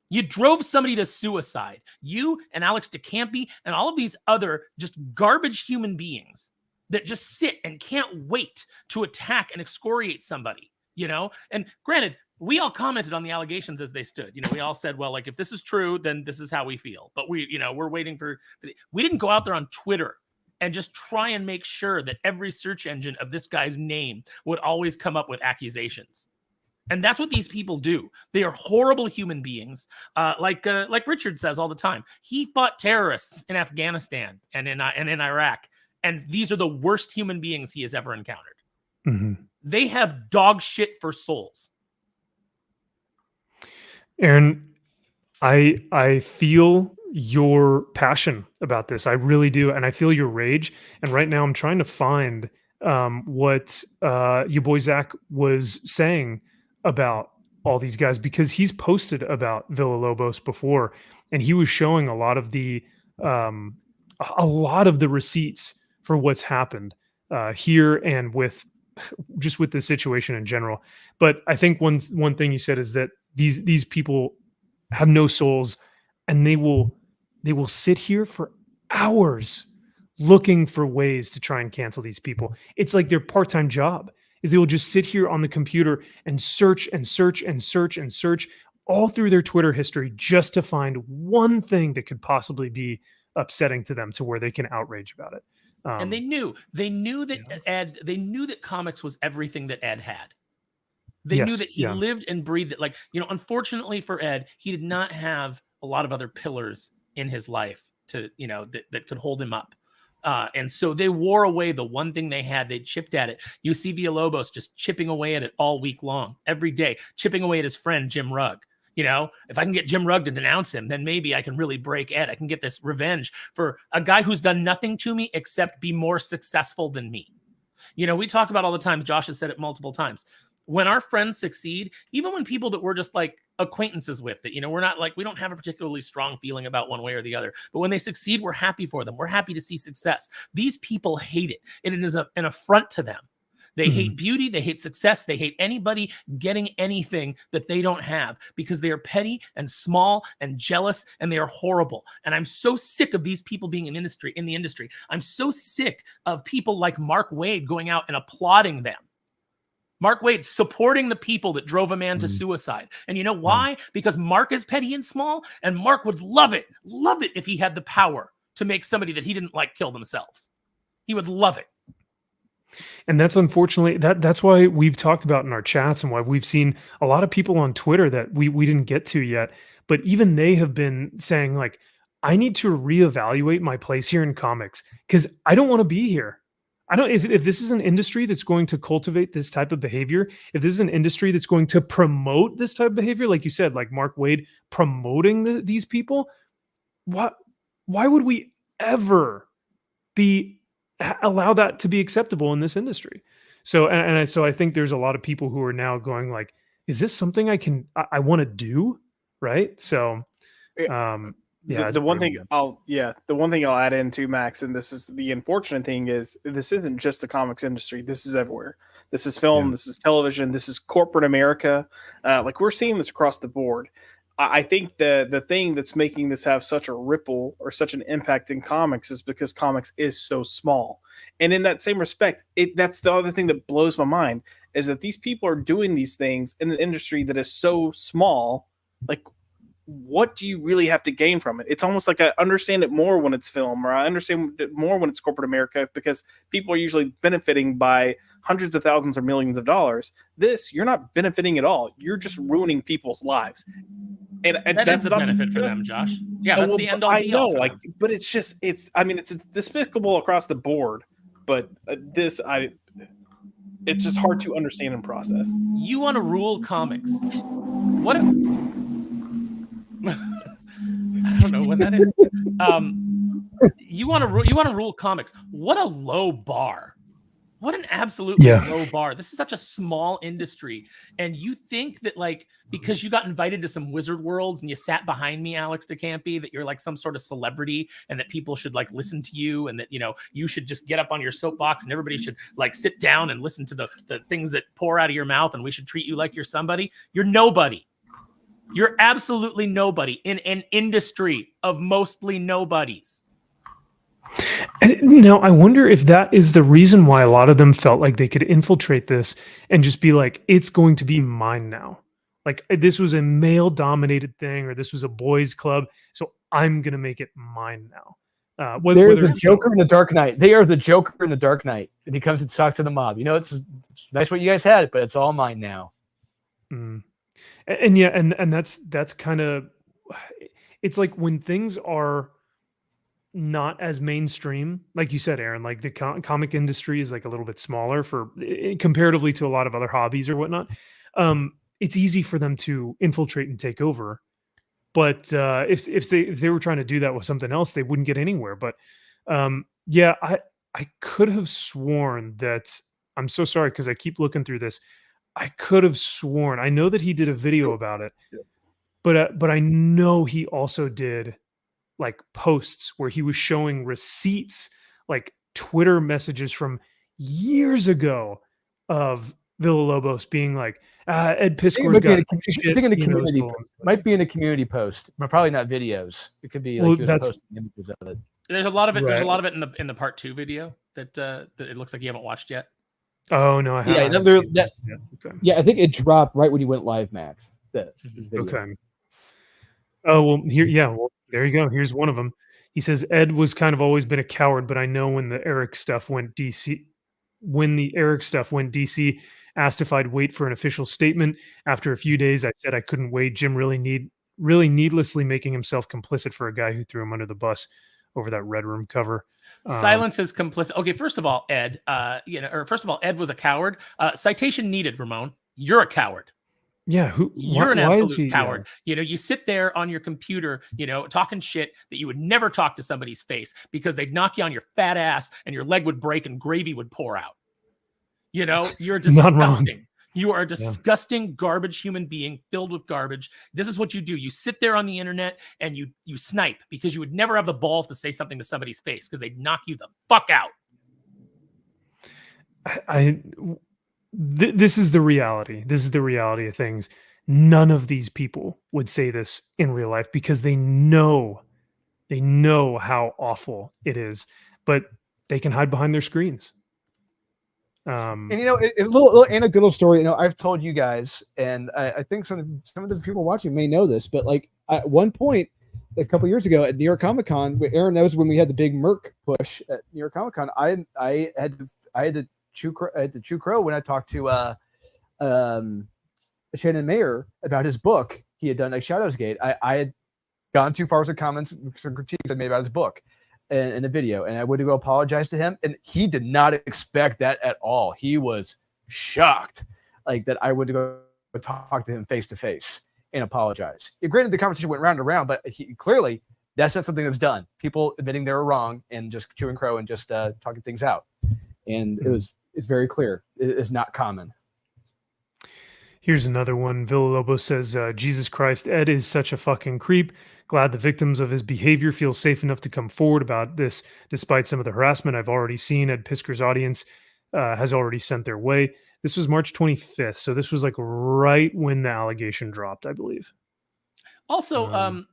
You drove somebody to suicide. You and Alex DeCampi and all of these other just garbage human beings that just sit and can't wait to attack and excoriate somebody, And granted, we all commented on the allegations as they stood. We all said, well, like, if this is true, then this is how we feel. But we're waiting we didn't go out there on Twitter and just try and make sure that every search engine of this guy's name would always come up with accusations. And that's what these people do. They are horrible human beings. Like Richard says all the time, he fought terrorists in Afghanistan and in Iraq. And these are the worst human beings he has ever encountered. Mhm. They have dog shit for souls. Aaron, I feel your passion about this. I really do, and I feel your rage. And right now, I'm trying to find what your boy Zach was saying about all these guys because he's posted about Villalobos before, and he was showing um, a lot of the receipts for what's happened here and with just with the situation in general. But I think one thing you said is that these people have no souls, and they will sit here for hours looking for ways to try and cancel these people. It's like their part-time job is they will just sit here on the computer and search and search and search and search all through their Twitter history just to find one thing that could possibly be upsetting to them to where they can outrage about it. And they knew that yeah. Ed, they knew that comics was everything that Ed had. They knew Yes, that he yeah. lived and breathed it. Like, unfortunately for Ed, he did not have a lot of other pillars in his life to, that could hold him up. And so they wore away the one thing they had. They chipped at it. You see Villalobos just chipping away at it all week long, every day, chipping away at his friend, Jim Rugg. If I can get Jim Rugg to denounce him, then maybe I can really break Ed. I can get this revenge for a guy who's done nothing to me except be more successful than me. We talk about all the time. Josh has said it multiple times. When our friends succeed, even when people that we're just like acquaintances with that, we're not like, we don't have a particularly strong feeling about one way or the other, but when they succeed, we're happy for them. We're happy to see success. These people hate it. And it is an affront to them. They hate beauty. They hate success. They hate anybody getting anything that they don't have because they are petty and small and jealous and they are horrible. And I'm so sick of these people being in the industry. I'm so sick of people like Mark Waid going out and applauding them. Mark Waid supporting the people that drove a man to suicide. And you know why? Because Mark is petty and small, and Mark would love it if he had the power to make somebody that he didn't like kill themselves. He would love it. And that's unfortunately that's why we've talked about in our chats and why we've seen a lot of people on Twitter that we didn't get to yet, but even they have been saying like, I need to reevaluate my place here in comics because I don't want to be here. I don't if this is an industry that's going to cultivate this type of behavior, if this is an industry that's going to promote this type of behavior, like you said, like Mark Waid promoting these people, why would we ever allow that to be acceptable in this industry? So so I think there's a lot of people who are now going like, is this something I want to do? Right. So the one thing I'll add in too, Max, and this is the unfortunate thing is this isn't just the comics industry. This is everywhere. This is film. This is television. This is corporate America. Like we're seeing this across the board. I think the thing that's making this have such a ripple or such an impact in comics is because comics is so small. And in that same respect, that's the other thing that blows my mind is that these people are doing these things in an industry that is so small. Like, what do you really have to gain from it? It's almost like I understand it more when it's film, or I understand it more when it's corporate America because people are usually benefiting by hundreds of thousands or millions of dollars. This, you're not benefiting at all. You're just ruining people's lives. And that that's is a benefit for them, Josh. Yeah, that's the end all. I know, like, but it's despicable across the board. But it's just hard to understand and process. You want to rule comics? What? I don't know when that is. You want to rule comics? What a low bar! What an absolutely low bar. This is such a small industry. And you think that like, because you got invited to some Wizard Worlds and you sat behind me, Alex DeCampi, that you're like some sort of celebrity and that people should like listen to you and that, you should just get up on your soapbox and everybody should like sit down and listen to the things that pour out of your mouth and we should treat you like you're somebody. You're nobody. You're absolutely nobody in an industry of mostly nobodies. And now I wonder if that is the reason why a lot of them felt like they could infiltrate this and just be like, it's going to be mine now. Like this was a male dominated thing or this was a boys club. So I'm going to make it mine now. They're the Joker in the Dark Knight. They are the Joker in the Dark Knight. And he comes and talks to the mob. It's nice what you guys had, but it's all mine now. Mm. And yeah, and that's kind of, it's like when things are not as mainstream, like you said, Aaron. Like the comic industry is like a little bit smaller for comparatively to a lot of other hobbies or whatnot. It's easy for them to infiltrate and take over. But if they were trying to do that with something else, they wouldn't get anywhere. But yeah, I could have sworn that. I'm so sorry because I keep looking through this. I could have sworn. I know that he did a video about it, but I know he also did like posts where he was showing receipts, like Twitter messages from years ago of Villalobos being like, Ed Piskor's got shit. I think in a he knows community full of." might be in a community post, but probably not videos. It could be like Well, he was that's- posting images of it. There's a lot of it. There's a Right. lot of it in the part 2 video that it looks like you haven't watched yet. Oh no, I Yeah, haven't that- seen that- yet. Okay. Yeah, I think it dropped right when you went live, Max. That video. Okay. Oh well, here, yeah. Well, there you go. Here's one of them. He says Ed was kind of always been a coward, but I know when the Eric stuff went DC, asked if I'd wait for an official statement. After a few days, I said I couldn't wait. Jim really needlessly making himself complicit for a guy who threw him under the bus over that Red Room cover. Silence is complicit. Okay, first of all, Ed, first of all, Ed was a coward. Citation needed, Ramon. You're a coward. Yeah, You're an why is absolute he- coward. You know, you sit there on your computer, you know, talking shit that you would never talk to somebody's face because they'd knock you on your fat ass and your leg would break and gravy would pour out. You know, you're Not wrong. disgusting. You are a disgusting garbage human being filled with garbage. This is what you do. You sit there on the internet and you snipe because you would never have the balls to say something to somebody's face because they'd knock you the fuck out. This is the reality. This is the reality of things. None of these people would say this in real life because they know how awful it is, but they can hide behind their screens. And you know, a little anecdotal story. You know, I've told you guys, and I think some of the people watching may know this, but like at one point, a couple years ago at New York Comic Con, Aaron knows when we had the big Merc push at New York Comic Con. I had to chew crow when I talked to Shannon Mayer about his book he had done, like Shadows Gate. I had gone too far with some comments, some critiques I made about his book in the video, and I went to go apologize to him, and he did not expect that at all. He was shocked, like that I would go talk to him face to face and apologize. Granted, the conversation went round and round, but clearly that's not something that's done. People admitting they were wrong and just chewing crow and just talking things out, and it's very clear. It's not common. Here's another one. Villalobos says, Jesus Christ, Ed is such a fucking creep. Glad the victims of his behavior feel safe enough to come forward about this, despite some of the harassment I've already seen. Ed Piskor's audience has already sent their way. This was March 25th, so this was like right when the allegation dropped, I believe. Also,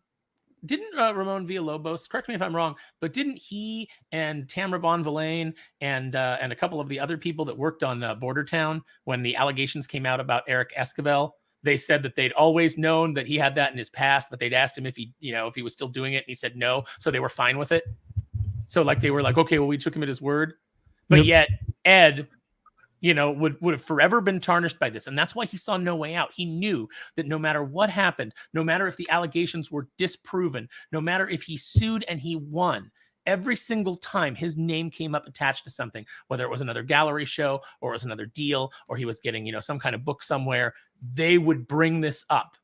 didn't Ramon Villalobos, correct me if I'm wrong, but didn't he and Tamara Bonvillain and a couple of the other people that worked on Border Town, when the allegations came out about Eric Esquivel, they said that they'd always known that he had that in his past, but they'd asked him if he was still doing it, and he said no, so they were fine with it. So like they were like, okay, well, we took him at his word, but yet Ed, would have forever been tarnished by this. And that's why he saw no way out. He knew that no matter what happened, no matter if the allegations were disproven, no matter if he sued and he won, every single time his name came up attached to something, whether it was another gallery show or it was another deal, or he was getting, some kind of book somewhere, they would bring this up.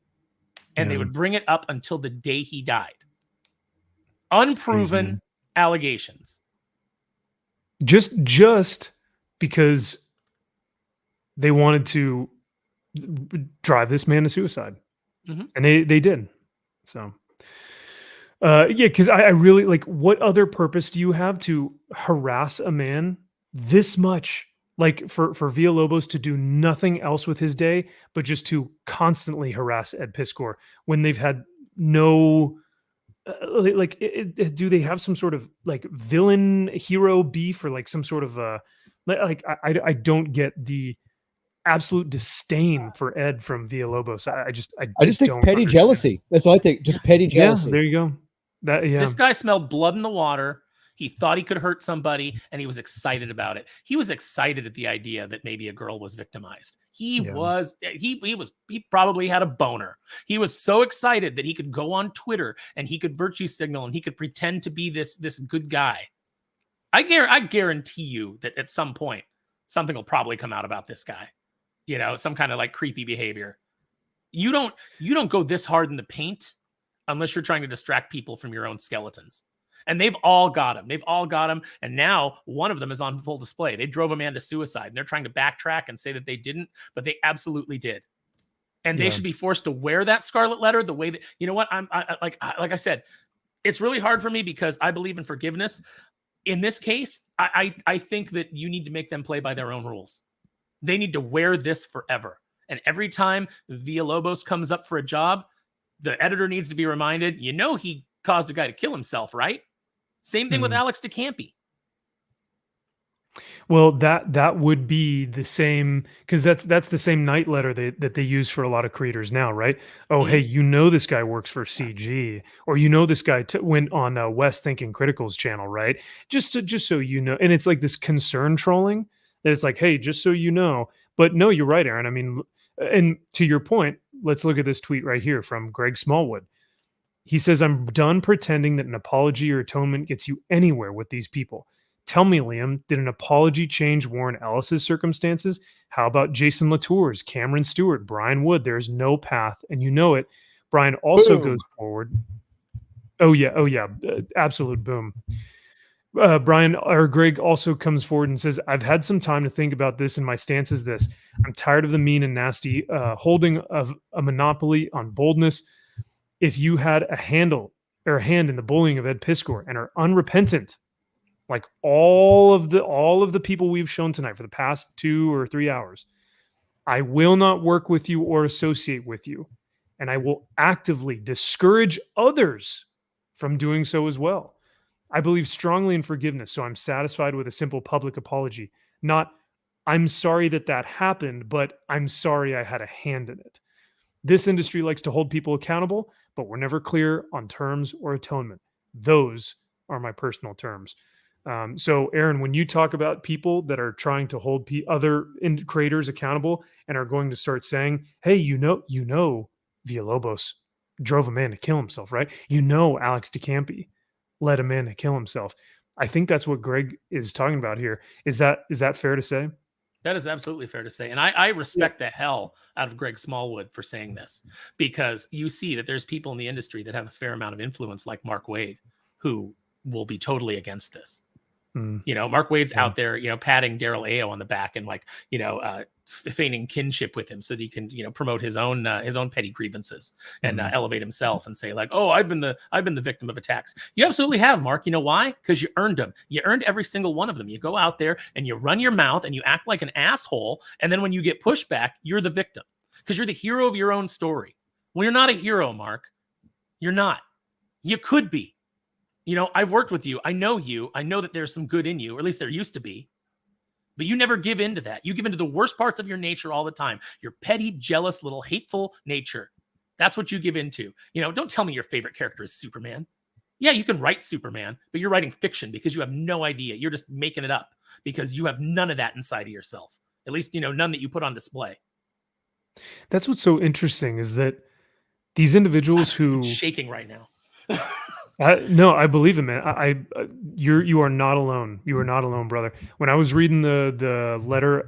And they would bring it up until the day he died. Unproven allegations. Just because they wanted to drive this man to suicide. And they did. So because I really like, what other purpose do you have to harass a man this much? Like for Villalobos to do nothing else with his day, but just to constantly harass Ed Piskor when they've had no do they have some sort of like villain hero beef or like some sort of I don't get the absolute disdain for Ed from Villalobos. I just think don't petty understand. jealousy. That's all I think. Just petty jealousy. Yeah, there you go. This guy smelled blood in the water. He thought he could hurt somebody, and he was excited about it. He was excited at the idea that maybe a girl was victimized. He probably had a boner. He was so excited that he could go on Twitter and he could virtue signal and he could pretend to be this good guy. I guarantee you that at some point something will probably come out about this guy. You know, some kind of like creepy behavior. You don't go this hard in the paint unless you're trying to distract people from your own skeletons. And they've all got him. They've all got him. And now one of them is on full display. They drove a man to suicide, and they're trying to backtrack and say that they didn't, but they absolutely did. And they should be forced to wear that scarlet letter the way that, you know what? Like I said, it's really hard for me because I believe in forgiveness. In this case, I think that you need to make them play by their own rules. They need to wear this forever. And every time Villalobos comes up for a job, the editor needs to be reminded, you know, he caused a guy to kill himself, right? Same thing with Alex DeCampi. Well, that would be the same, because that's the same night letter that they use for a lot of creators now, right? Oh, hey, you know this guy works for CG, or you know this guy went on West Thinking Critical's channel, right? Just so you know, and it's like this concern trolling that it's like, hey, just so you know. But no, you're right, Aaron. I mean, and to your point, let's look at this tweet right here from Greg Smallwood. He says, "I'm done pretending that an apology or atonement gets you anywhere with these people. Tell me, Liam, did an apology change Warren Ellis's circumstances? How about Jason Latour's, Cameron Stewart, Brian Wood? There's no path, and you know it." Brian also goes forward. Oh yeah, absolute boom. Brian or Greg also comes forward and says, "I've had some time to think about this, and my stance is this: I'm tired of the mean and nasty holding of a monopoly on boldness. If you had a hand in the bullying of Ed Piskor and are unrepentant, like all of the people we've shown tonight for the past 2 or 3 hours, I will not work with you or associate with you, and I will actively discourage others from doing so as well. I believe strongly in forgiveness, so I'm satisfied with a simple public apology. Not, I'm sorry that happened, but I'm sorry I had a hand in it. This industry likes to hold people accountable, but we're never clear on terms or atonement. Those are my personal terms." So, Aaron, when you talk about people that are trying to hold other creators accountable and are going to start saying, "Hey, you know, Villalobos drove a man to kill himself, right? You know, Alex DeCampi led a man to kill himself." I think that's what Greg is talking about here. Is that fair to say? That is absolutely fair to say. And I respect the hell out of Greg Smallwood for saying this, because you see that there's people in the industry that have a fair amount of influence, like Mark Wade, who will be totally against this. You know, Mark Wade's out there, you know, patting Daryl Ayo on the back and like, you know, feigning kinship with him so that he can, you know, promote his own petty grievances and elevate himself and say like, "Oh, I've been the victim of attacks." You absolutely have, Mark. You know why? Because you earned them. You earned every single one of them. You go out there and you run your mouth and you act like an asshole. And then when you get pushback, you're the victim because you're the hero of your own story. Well, you're not a hero, Mark. You're not. You could be. You know, I've worked with you. I know you. I know that there's some good in you, or at least there used to be. But you never give in to that. You give into the worst parts of your nature all the time. Your petty, jealous, little hateful nature. That's what you give into. You know, don't tell me your favorite character is Superman. Yeah, you can write Superman, but you're writing fiction because you have no idea. You're just making it up because you have none of that inside of yourself. At least, you know, none that you put on display. That's what's so interesting is that these individuals who shaking right now. No, I believe it, man. You are not alone. You are not alone, brother. When I was reading the letter,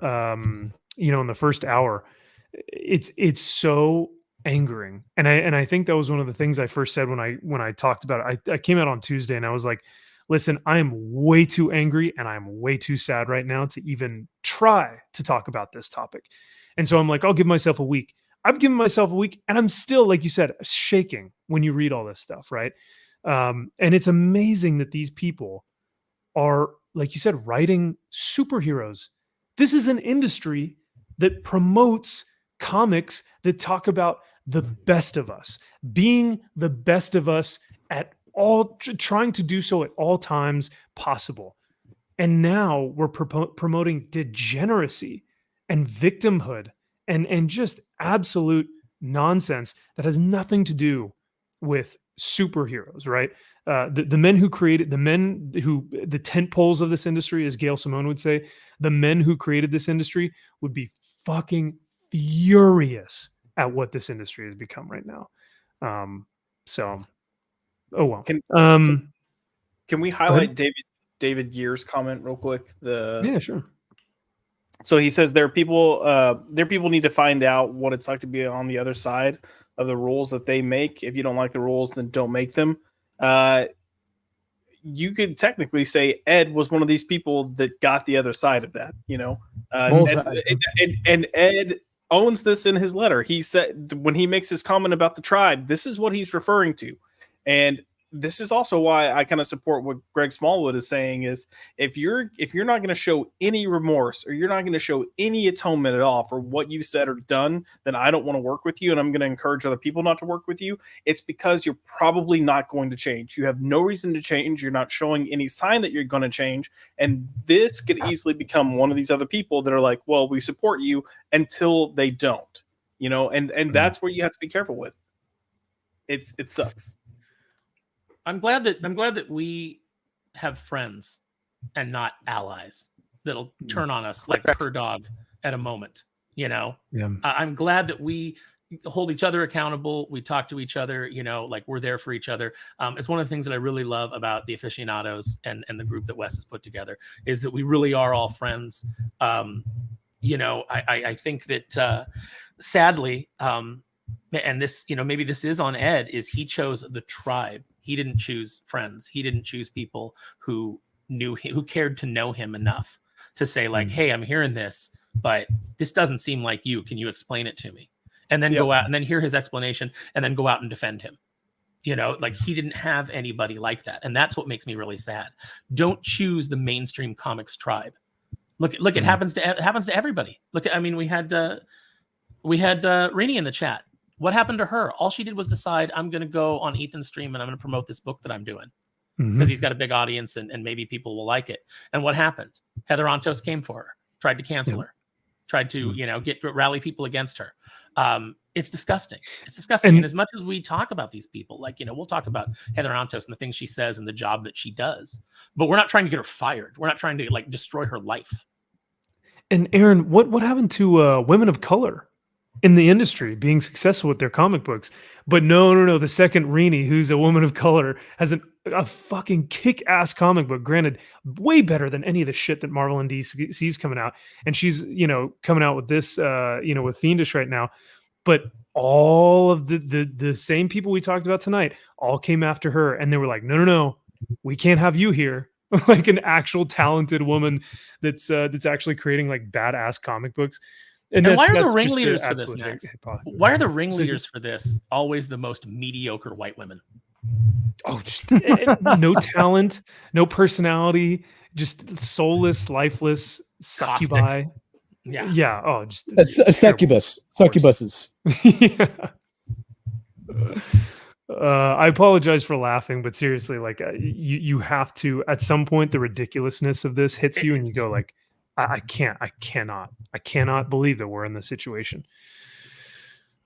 you know, in the first hour, it's so angering, and I think that was one of the things I first said when I talked about it. I came out on Tuesday and I was like, listen, I am way too angry and I'm way too sad right now to even try to talk about this topic, and so I'm like, I'll give myself a week. I've given myself a week, and I'm still, like you said, shaking when you read all this stuff, right? And it's amazing that these people are, like you said, writing superheroes. This is an industry that promotes comics that talk about the best of us, being the best of us at all, trying to do so at all times possible. And now we're promoting degeneracy and victimhood and just absolute nonsense that has nothing to do with superheroes, right? the men who created the tent poles of this industry, as Gail Simone would say, the men who created this industry would be fucking furious at what this industry has become right now. So, oh well. Can we highlight David Gear's comment real quick? Yeah, sure. So he says there people need to find out what it's like to be on the other side of the rules that they make. If you don't like the rules, then don't make them. You could technically say Ed was one of these people that got the other side of that, you know. And Ed owns this in his letter. He said when he makes his comment about the tribe, this is what he's referring to. And this is also why I kind of support what Greg Smallwood is saying is if you're not going to show any remorse or you're not going to show any atonement at all for what you said or done, then I don't want to work with you. And I'm going to encourage other people not to work with you. It's because you're probably not going to change. You have no reason to change. You're not showing any sign that you're going to change. And this could easily become one of these other people that are like, well, we support you until they don't, you know, and that's where you have to be careful with. It sucks. I'm glad that we have friends and not allies that'll turn on us like per dog at a moment. You know, I'm glad that we hold each other accountable. We talk to each other, you know, like we're there for each other. It's one of the things that I really love about the aficionados and the group that Wes has put together is that we really are all friends. You know, I think that sadly, and this, you know, maybe this is on Ed, is he chose the tribe. He didn't choose friends. He didn't choose people who knew him, who cared to know him enough to say like, hey, I'm hearing this, but this doesn't seem like you. Can you explain it to me? And then go out and then hear his explanation and then go out and defend him. You know, like he didn't have anybody like that. And that's what makes me really sad. Don't choose the mainstream comics tribe. Look, it happens to everybody. Look, I mean, we had Rini in the chat. What happened to her? All she did was decide, I'm going to go on Ethan's stream and I'm going to promote this book that I'm doing because he's got a big audience and maybe people will like it. And what happened? Heather Antos came for her, tried to cancel her, tried to, you know, rally people against her. It's disgusting. It's disgusting. And as much as we talk about these people, like, you know, we'll talk about Heather Antos and the things she says and the job that she does, but we're not trying to get her fired. We're not trying to like destroy her life. And Aaron, what happened to women of color in the industry being successful with their comic books? But no. The second Rini, who's a woman of color, has a fucking kick-ass comic book. Granted, way better than any of the shit that Marvel and DC's coming out. And she's, you know, coming out with this, you know, with Fiendish right now. But all of the same people we talked about tonight all came after her, and they were like, no, we can't have you here. Like an actual talented woman that's actually creating like badass comic books. And why are the ringleaders for this, Max? Why are the ringleaders for this always the most mediocre white women? Oh, just no talent, no personality, just soulless, lifeless, succubi. Yeah. Oh, just a succubus. Succubuses. Yeah. I apologize for laughing, but seriously, like you have to, at some point, the ridiculousness of this hits you, and you go like, I cannot believe that we're in this situation.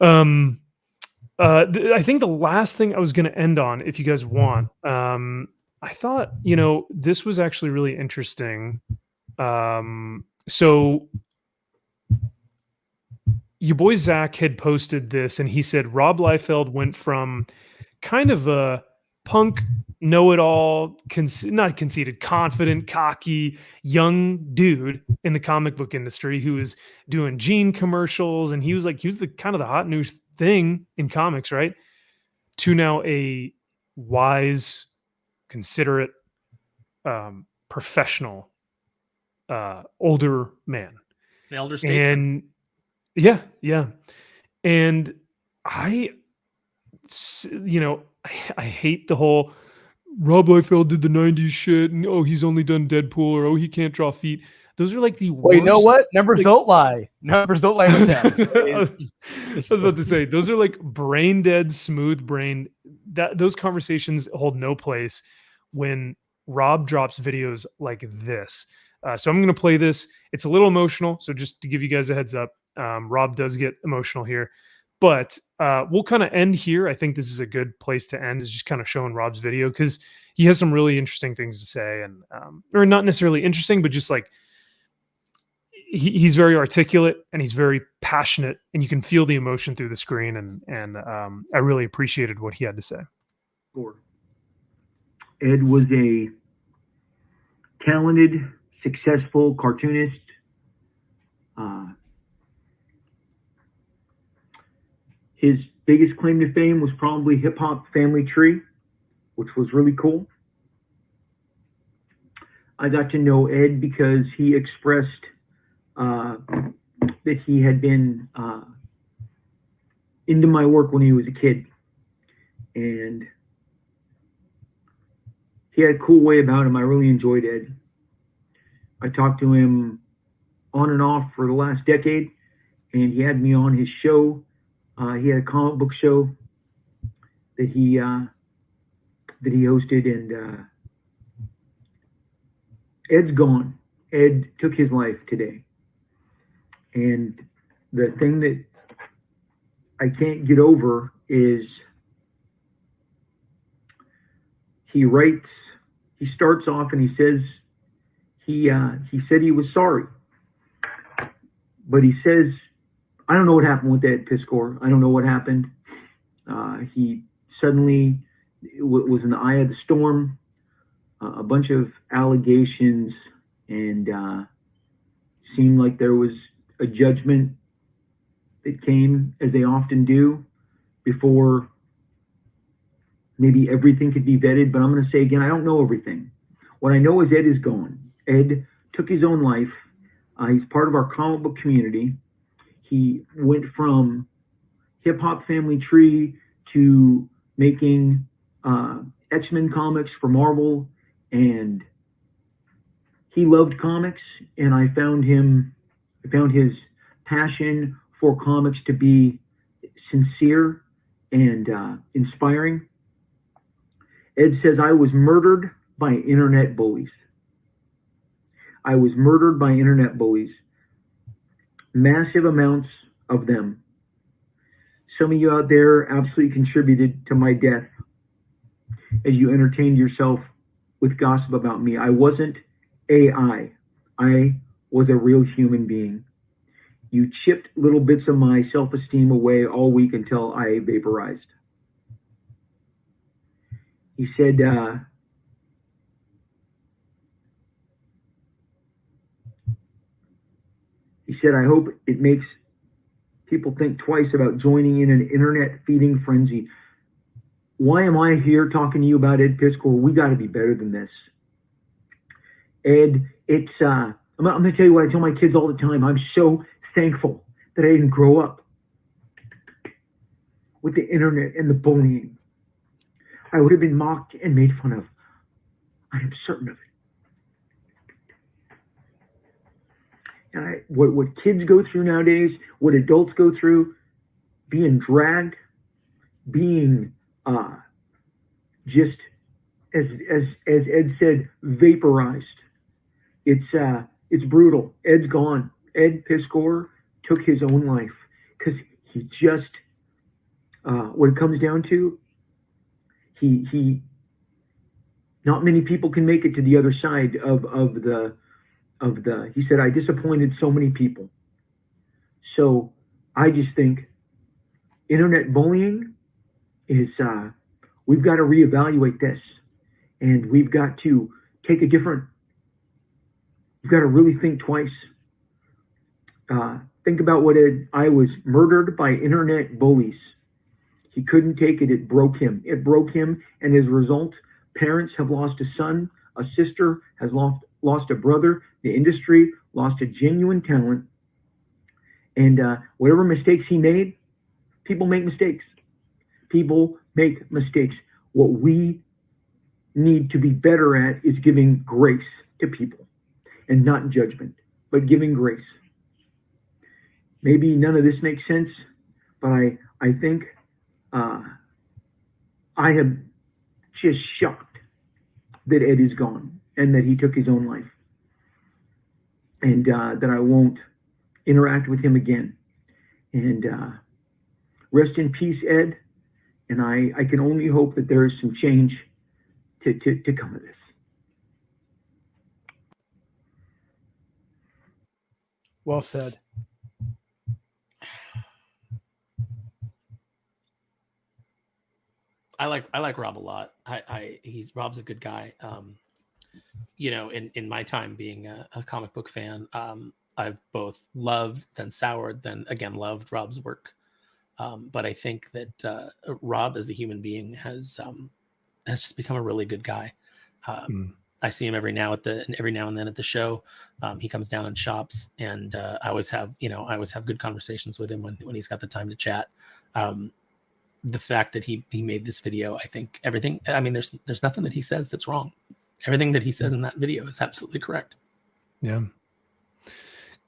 I think the last thing I was going to end on, if you guys want, I thought, you know, this was actually really interesting. So your boy Zach had posted this, and he said Rob Liefeld went from kind of a punk, know-it-all, not conceited, confident, cocky, young dude in the comic book industry who was doing Gene commercials, and he was the kind of the hot new thing in comics, right? To now a wise, considerate, professional, older man, an elder statesman. And yeah, and I hate the whole Rob Liefeld did the 90s shit, and oh, he's only done Deadpool, or oh, he can't draw feet. Those are like the worst. Well, you know what? Numbers don't lie. Numbers don't lie with that. I was about to say, those are like brain dead, smooth brain. Those conversations hold no place when Rob drops videos like this. So I'm going to play this. It's a little emotional, so just to give you guys a heads up, Rob does get emotional here. But we'll kind of end here. I think this is a good place to end, is just kind of showing Rob's video, because he has some really interesting things to say, and or not necessarily interesting, but just like he's very articulate and he's very passionate, and you can feel the emotion through the screen. And I really appreciated what he had to say. Ed was a talented, successful cartoonist. His biggest claim to fame was probably Hip Hop Family Tree, which was really cool. I got to know Ed because he expressed that he had been into my work when he was a kid. And he had a cool way about him. I really enjoyed Ed. I talked to him on and off for the last decade, and he had me on his show. He had a comic book show that he hosted, and Ed's gone. Ed took his life today. And the thing that I can't get over is he starts off and he says he said he was sorry. But he says, I don't know what happened with Ed Piskor. I don't know what happened. He suddenly was in the eye of the storm, a bunch of allegations, and seemed like there was a judgment that came, as they often do, before maybe everything could be vetted. But I'm going to say again, I don't know everything. What I know is Ed is gone. Ed took his own life. He's part of our comic book community. He went from Hip Hop Family Tree to making X-Men comics for Marvel, and he loved comics, and I found his passion for comics to be sincere and inspiring. Ed says, I was murdered by internet bullies. I was murdered by internet bullies. Massive amounts of them. Some of you out there absolutely contributed to my death as you entertained yourself with gossip about me. I wasn't AI. I was a real human being. You chipped little bits of my self-esteem away all week until I vaporized. He said, I hope it makes people think twice about joining in an internet feeding frenzy. Why am I here talking to you about Ed Piskor? We got to be better than this. Ed, I'm going to tell you what I tell my kids all the time. I'm so thankful that I didn't grow up with the internet and the bullying. I would have been mocked and made fun of. I am certain of it. And what kids go through nowadays, what adults go through, being dragged, being just as Ed said, vaporized. It's brutal. Ed's gone. Ed Piskor took his own life because he just what it comes down to, he not many people can make it to the other side of the he said, I disappointed so many people. So I just think internet bullying is we've got to reevaluate this, and we've got to take a different, we've got to really think twice. Think about what I was murdered by internet bullies. He couldn't take it. It broke him. It broke him. And as a result, parents have lost a son. A sister has lost a brother. The industry lost a genuine talent. And whatever mistakes he made, people make mistakes. People make mistakes. What we need to be better at is giving grace to people, and not judgment, but giving grace. Maybe none of this makes sense, but I think I am just shocked that Ed is gone and that he took his own life, and that I won't interact with him again. And rest in peace, Ed. And I can only hope that there is some change to come of this. Well said. I like Rob a lot. Rob's a good guy. You know, in my time being a comic book fan, I've both loved, then soured, then again loved Rob's work. But I think that Rob as a human being has just become a really good guy. I see him every now and then at the show. He comes down and shops, and I always have good conversations with him when he's got the time to chat. The fact that he made this video, I think everything. I mean, there's nothing that he says that's wrong. Everything that he says in that video is absolutely correct. Yeah.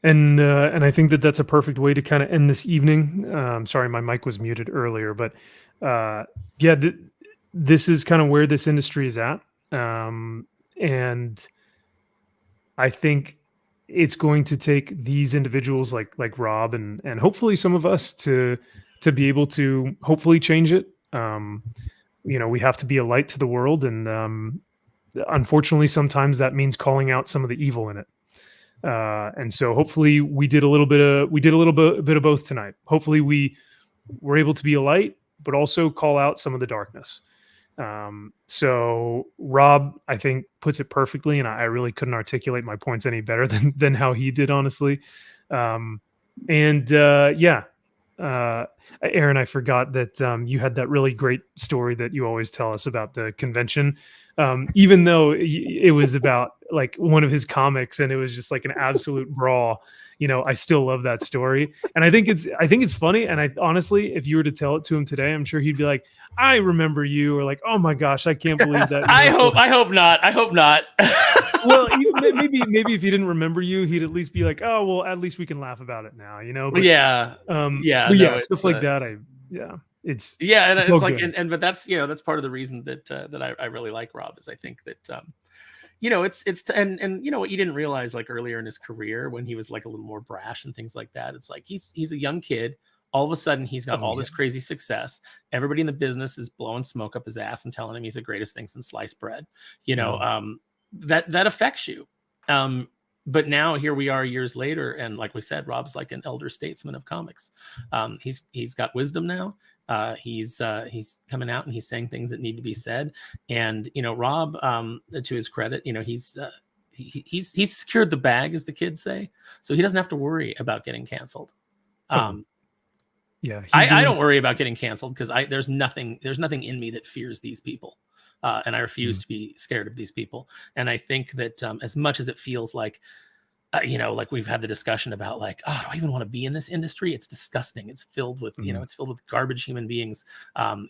And I think that that's a perfect way to kind of end this evening. Sorry, my mic was muted earlier, but yeah, this is kind of where this industry is at. And I think it's going to take these individuals like Rob and hopefully some of us to be able to hopefully change it. You know, we have to be a light to the world, and unfortunately, sometimes that means calling out some of the evil in it. And so hopefully we did a little bit of both tonight. Hopefully we were able to be a light, but also call out some of the darkness. So Rob, I think, puts it perfectly, and I really couldn't articulate my points any better than how he did, honestly. Aaron, I forgot that you had that really great story that you always tell us about the convention. Even though it was about like one of his comics and it was just like an absolute brawl, you know, I still love that story. And I think it's funny. And I honestly, if you were to tell it to him today, I'm sure he'd be like, I remember you, or like, oh my gosh, I can't believe that. I hope not. Well, maybe if he didn't remember you, he'd at least be like, oh, well, at least we can laugh about it now, you know? But, stuff like that. It's like, but that's, you know, that's part of the reason that I really like Rob is I think that, you know, it's you know what you didn't realize like earlier in his career when he was like a little more brash and things like that. It's like he's a young kid. All of a sudden, he's got all this crazy success. Everybody in the business is blowing smoke up his ass and telling him he's the greatest thing since sliced bread. You know, that affects you. But now here we are years later, and like we said, Rob's like an elder statesman of comics. He's got wisdom now. He's coming out and he's saying things that need to be said. And you know, Rob, to his credit, you know, he's secured the bag, as the kids say, so he doesn't have to worry about getting canceled. I don't worry about getting canceled because there's nothing in me that fears these people. And I refuse to be scared of these people. And I think that as much as it feels like, you know, like we've had the discussion about like, oh, do I even want to be in this industry? It's disgusting. It's filled with, you know, it's filled with garbage human beings.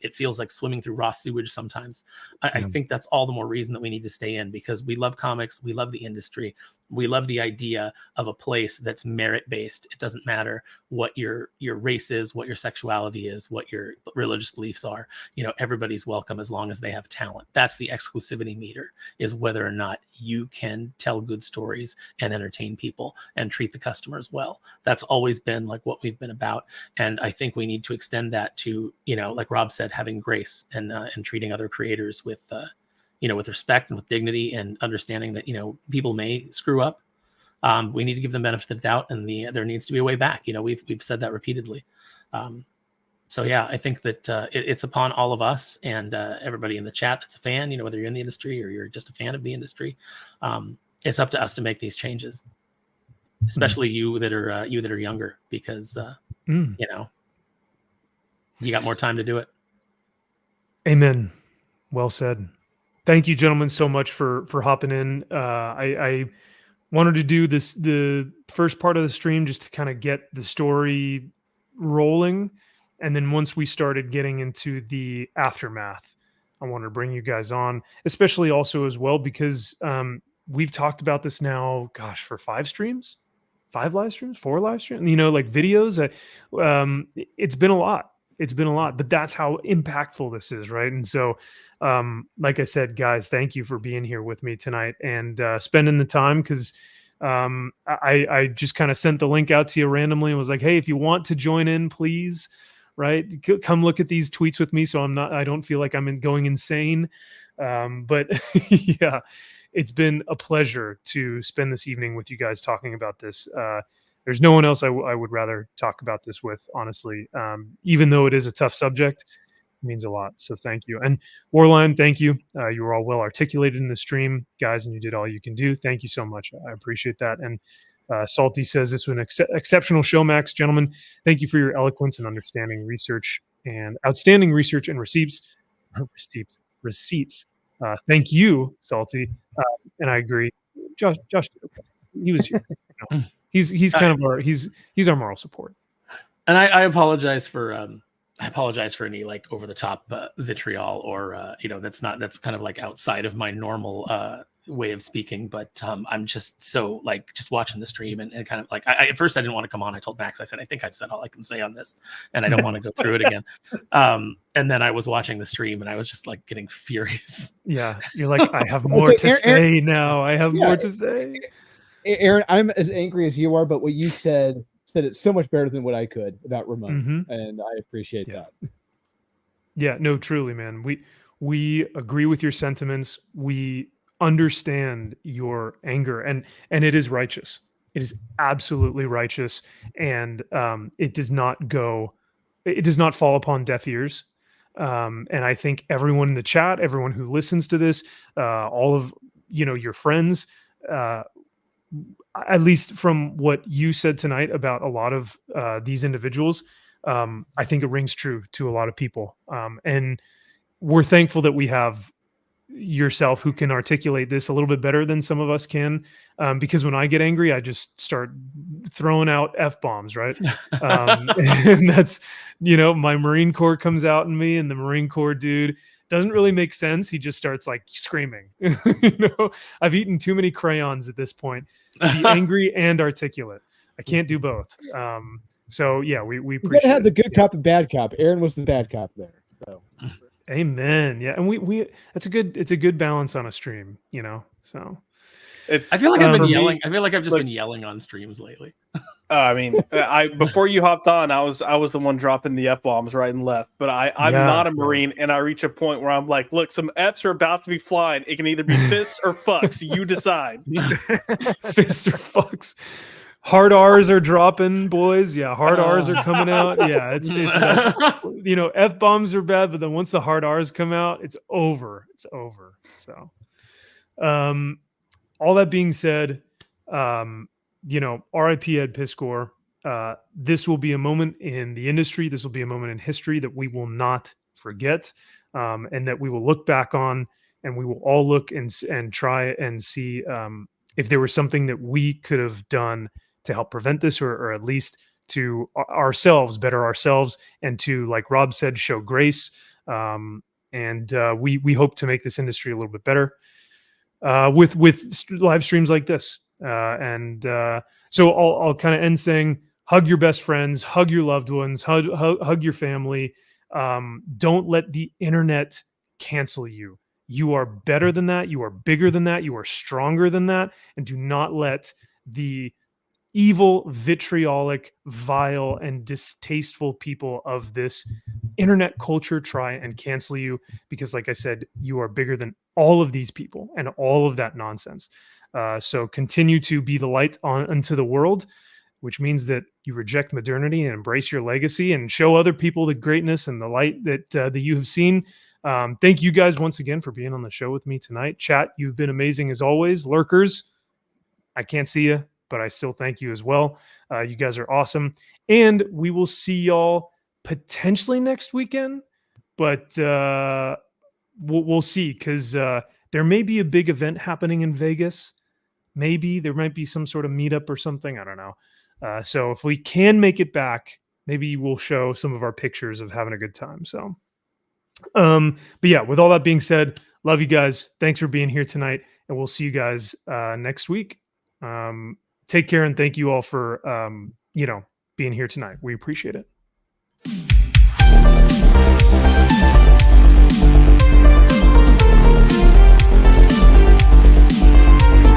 It feels like swimming through raw sewage sometimes. I think that's all the more reason that we need to stay in because we love comics. We love the industry. We love the idea of a place that's merit-based. It doesn't matter what your race is, what your sexuality is, what your religious beliefs are. You know, everybody's welcome as long as they have talent. That's the exclusivity meter, is whether or not you can tell good stories and entertain people and treat the customers well. That's always been like what we've been about. And I think we need to extend that to, you know, like Rob said, having grace and treating other creators with, you know, with respect and with dignity and understanding that, you know, people may screw up. We need to give them benefit of the doubt, and there needs to be a way back. You know, we've said that repeatedly. So yeah, I think that it's upon all of us and everybody in the chat that's a fan, you know, whether you're in the industry or you're just a fan of the industry, it's up to us to make these changes, especially you that are younger, because you know, you got more time to do it. Amen. Well said. Thank you, gentlemen, so much for hopping in. I wanted to do the first part of the stream just to kind of get the story rolling. And then once we started getting into the aftermath, I wanted to bring you guys on, especially also as well, because we've talked about this now, gosh, for 5 live streams, 4 live streams, you know, like videos. It's been a lot. But that's how impactful this is, right? And so, like I said, guys, thank you for being here with me tonight and spending the time, because I just kind of sent the link out to you randomly and was like, hey, if you want to join in, please right? Come look at these tweets with me, so I don't feel like I'm going insane. But yeah, it's been a pleasure to spend this evening with you guys talking about this. There's no one else I would rather talk about this with, honestly. Even though it is a tough subject, it means a lot. So thank you. And Warline, thank you. You were all well articulated in the stream, guys, and you did all you can do. Thank you so much. I appreciate that. And Salty says this was an exceptional show, Max. Gentlemen, thank you for your eloquence and understanding research and outstanding research and receipts. Thank you, Salty. And I agree. Josh, he was here. You know, he's kind of he's our moral support. And I apologize for any like over the top vitriol or that's kind of like outside of my normal way of speaking, but I'm just so like just watching the stream and kind of like I at first I didn't want to come on. I told Max, I said, I think I've said all I can say on this and I don't want to go through it again. And then I was watching the stream and I was just like getting furious. Yeah, you're like, I have more to say now. I have more to say. Aaron, I'm as angry as you are, but what you said it so much better than what I could about Ramon, and I appreciate that. Yeah, no, truly, man. We agree with your sentiments. We understand your anger, and it is righteous. It is absolutely righteous, and it does not fall upon deaf ears. And I think everyone in the chat, everyone who listens to this, all of your friends, at least from what you said tonight about a lot of these individuals, I think it rings true to a lot of people. And we're thankful that we have yourself who can articulate this a little bit better than some of us can. Because when I get angry, I just start throwing out F-bombs, right? And that's, my Marine Corps comes out in me, and the Marine Corps dude doesn't really make sense. He just starts like screaming. I've eaten too many crayons at this point to be angry and articulate. I can't do both. So yeah, we you gotta have the good cop and bad cop. Aaron was the bad cop there. So amen. Yeah, and we it's a good balance on a stream. So I feel like I've been yelling. I feel like I've just been yelling on streams lately. I mean, before you hopped on, I was the one dropping the F-bombs right and left. But I'm not a Marine, and I reach a point where I'm like, look, some Fs are about to be flying. It can either be fists or fucks. You decide. Fists or fucks. Hard R's are dropping, boys. Yeah, hard R's are coming out. Yeah, it's F-bombs are bad, but then once the hard R's come out, it's over. It's over. So, all that being said, RIP Ed Piskor. This will be a moment in the industry. This will be a moment in history that we will not forget, and that we will look back on, and we will all look and try and see if there was something that we could have done to help prevent this, or at least to better ourselves, and to, like Rob said, show grace. And we hope to make this industry a little bit better with live streams like this. So I'll kind of end saying, hug your best friends, hug your loved ones, hug your family. Don't let the internet cancel you. You are better than that. You are bigger than that. You are stronger than that. And do not let the evil, vitriolic, vile, and distasteful people of this internet culture try and cancel you, because, like I said, you are bigger than all of these people and all of that nonsense. So continue to be the light unto the world, which means that you reject modernity and embrace your legacy and show other people the greatness and the light that you have seen. Thank you guys once again for being on the show with me tonight. Chat, you've been amazing as always. Lurkers, I can't see you, but I still thank you as well. You guys are awesome. And we will see y'all potentially next weekend, but we'll see, because there may be a big event happening in Vegas. Maybe there might be some sort of meetup or something. I don't know. So if we can make it back, maybe we'll show some of our pictures of having a good time. So, but yeah, with all that being said, love you guys. Thanks for being here tonight, and we'll see you guys next week. Take care, and thank you all for being here tonight. We appreciate it.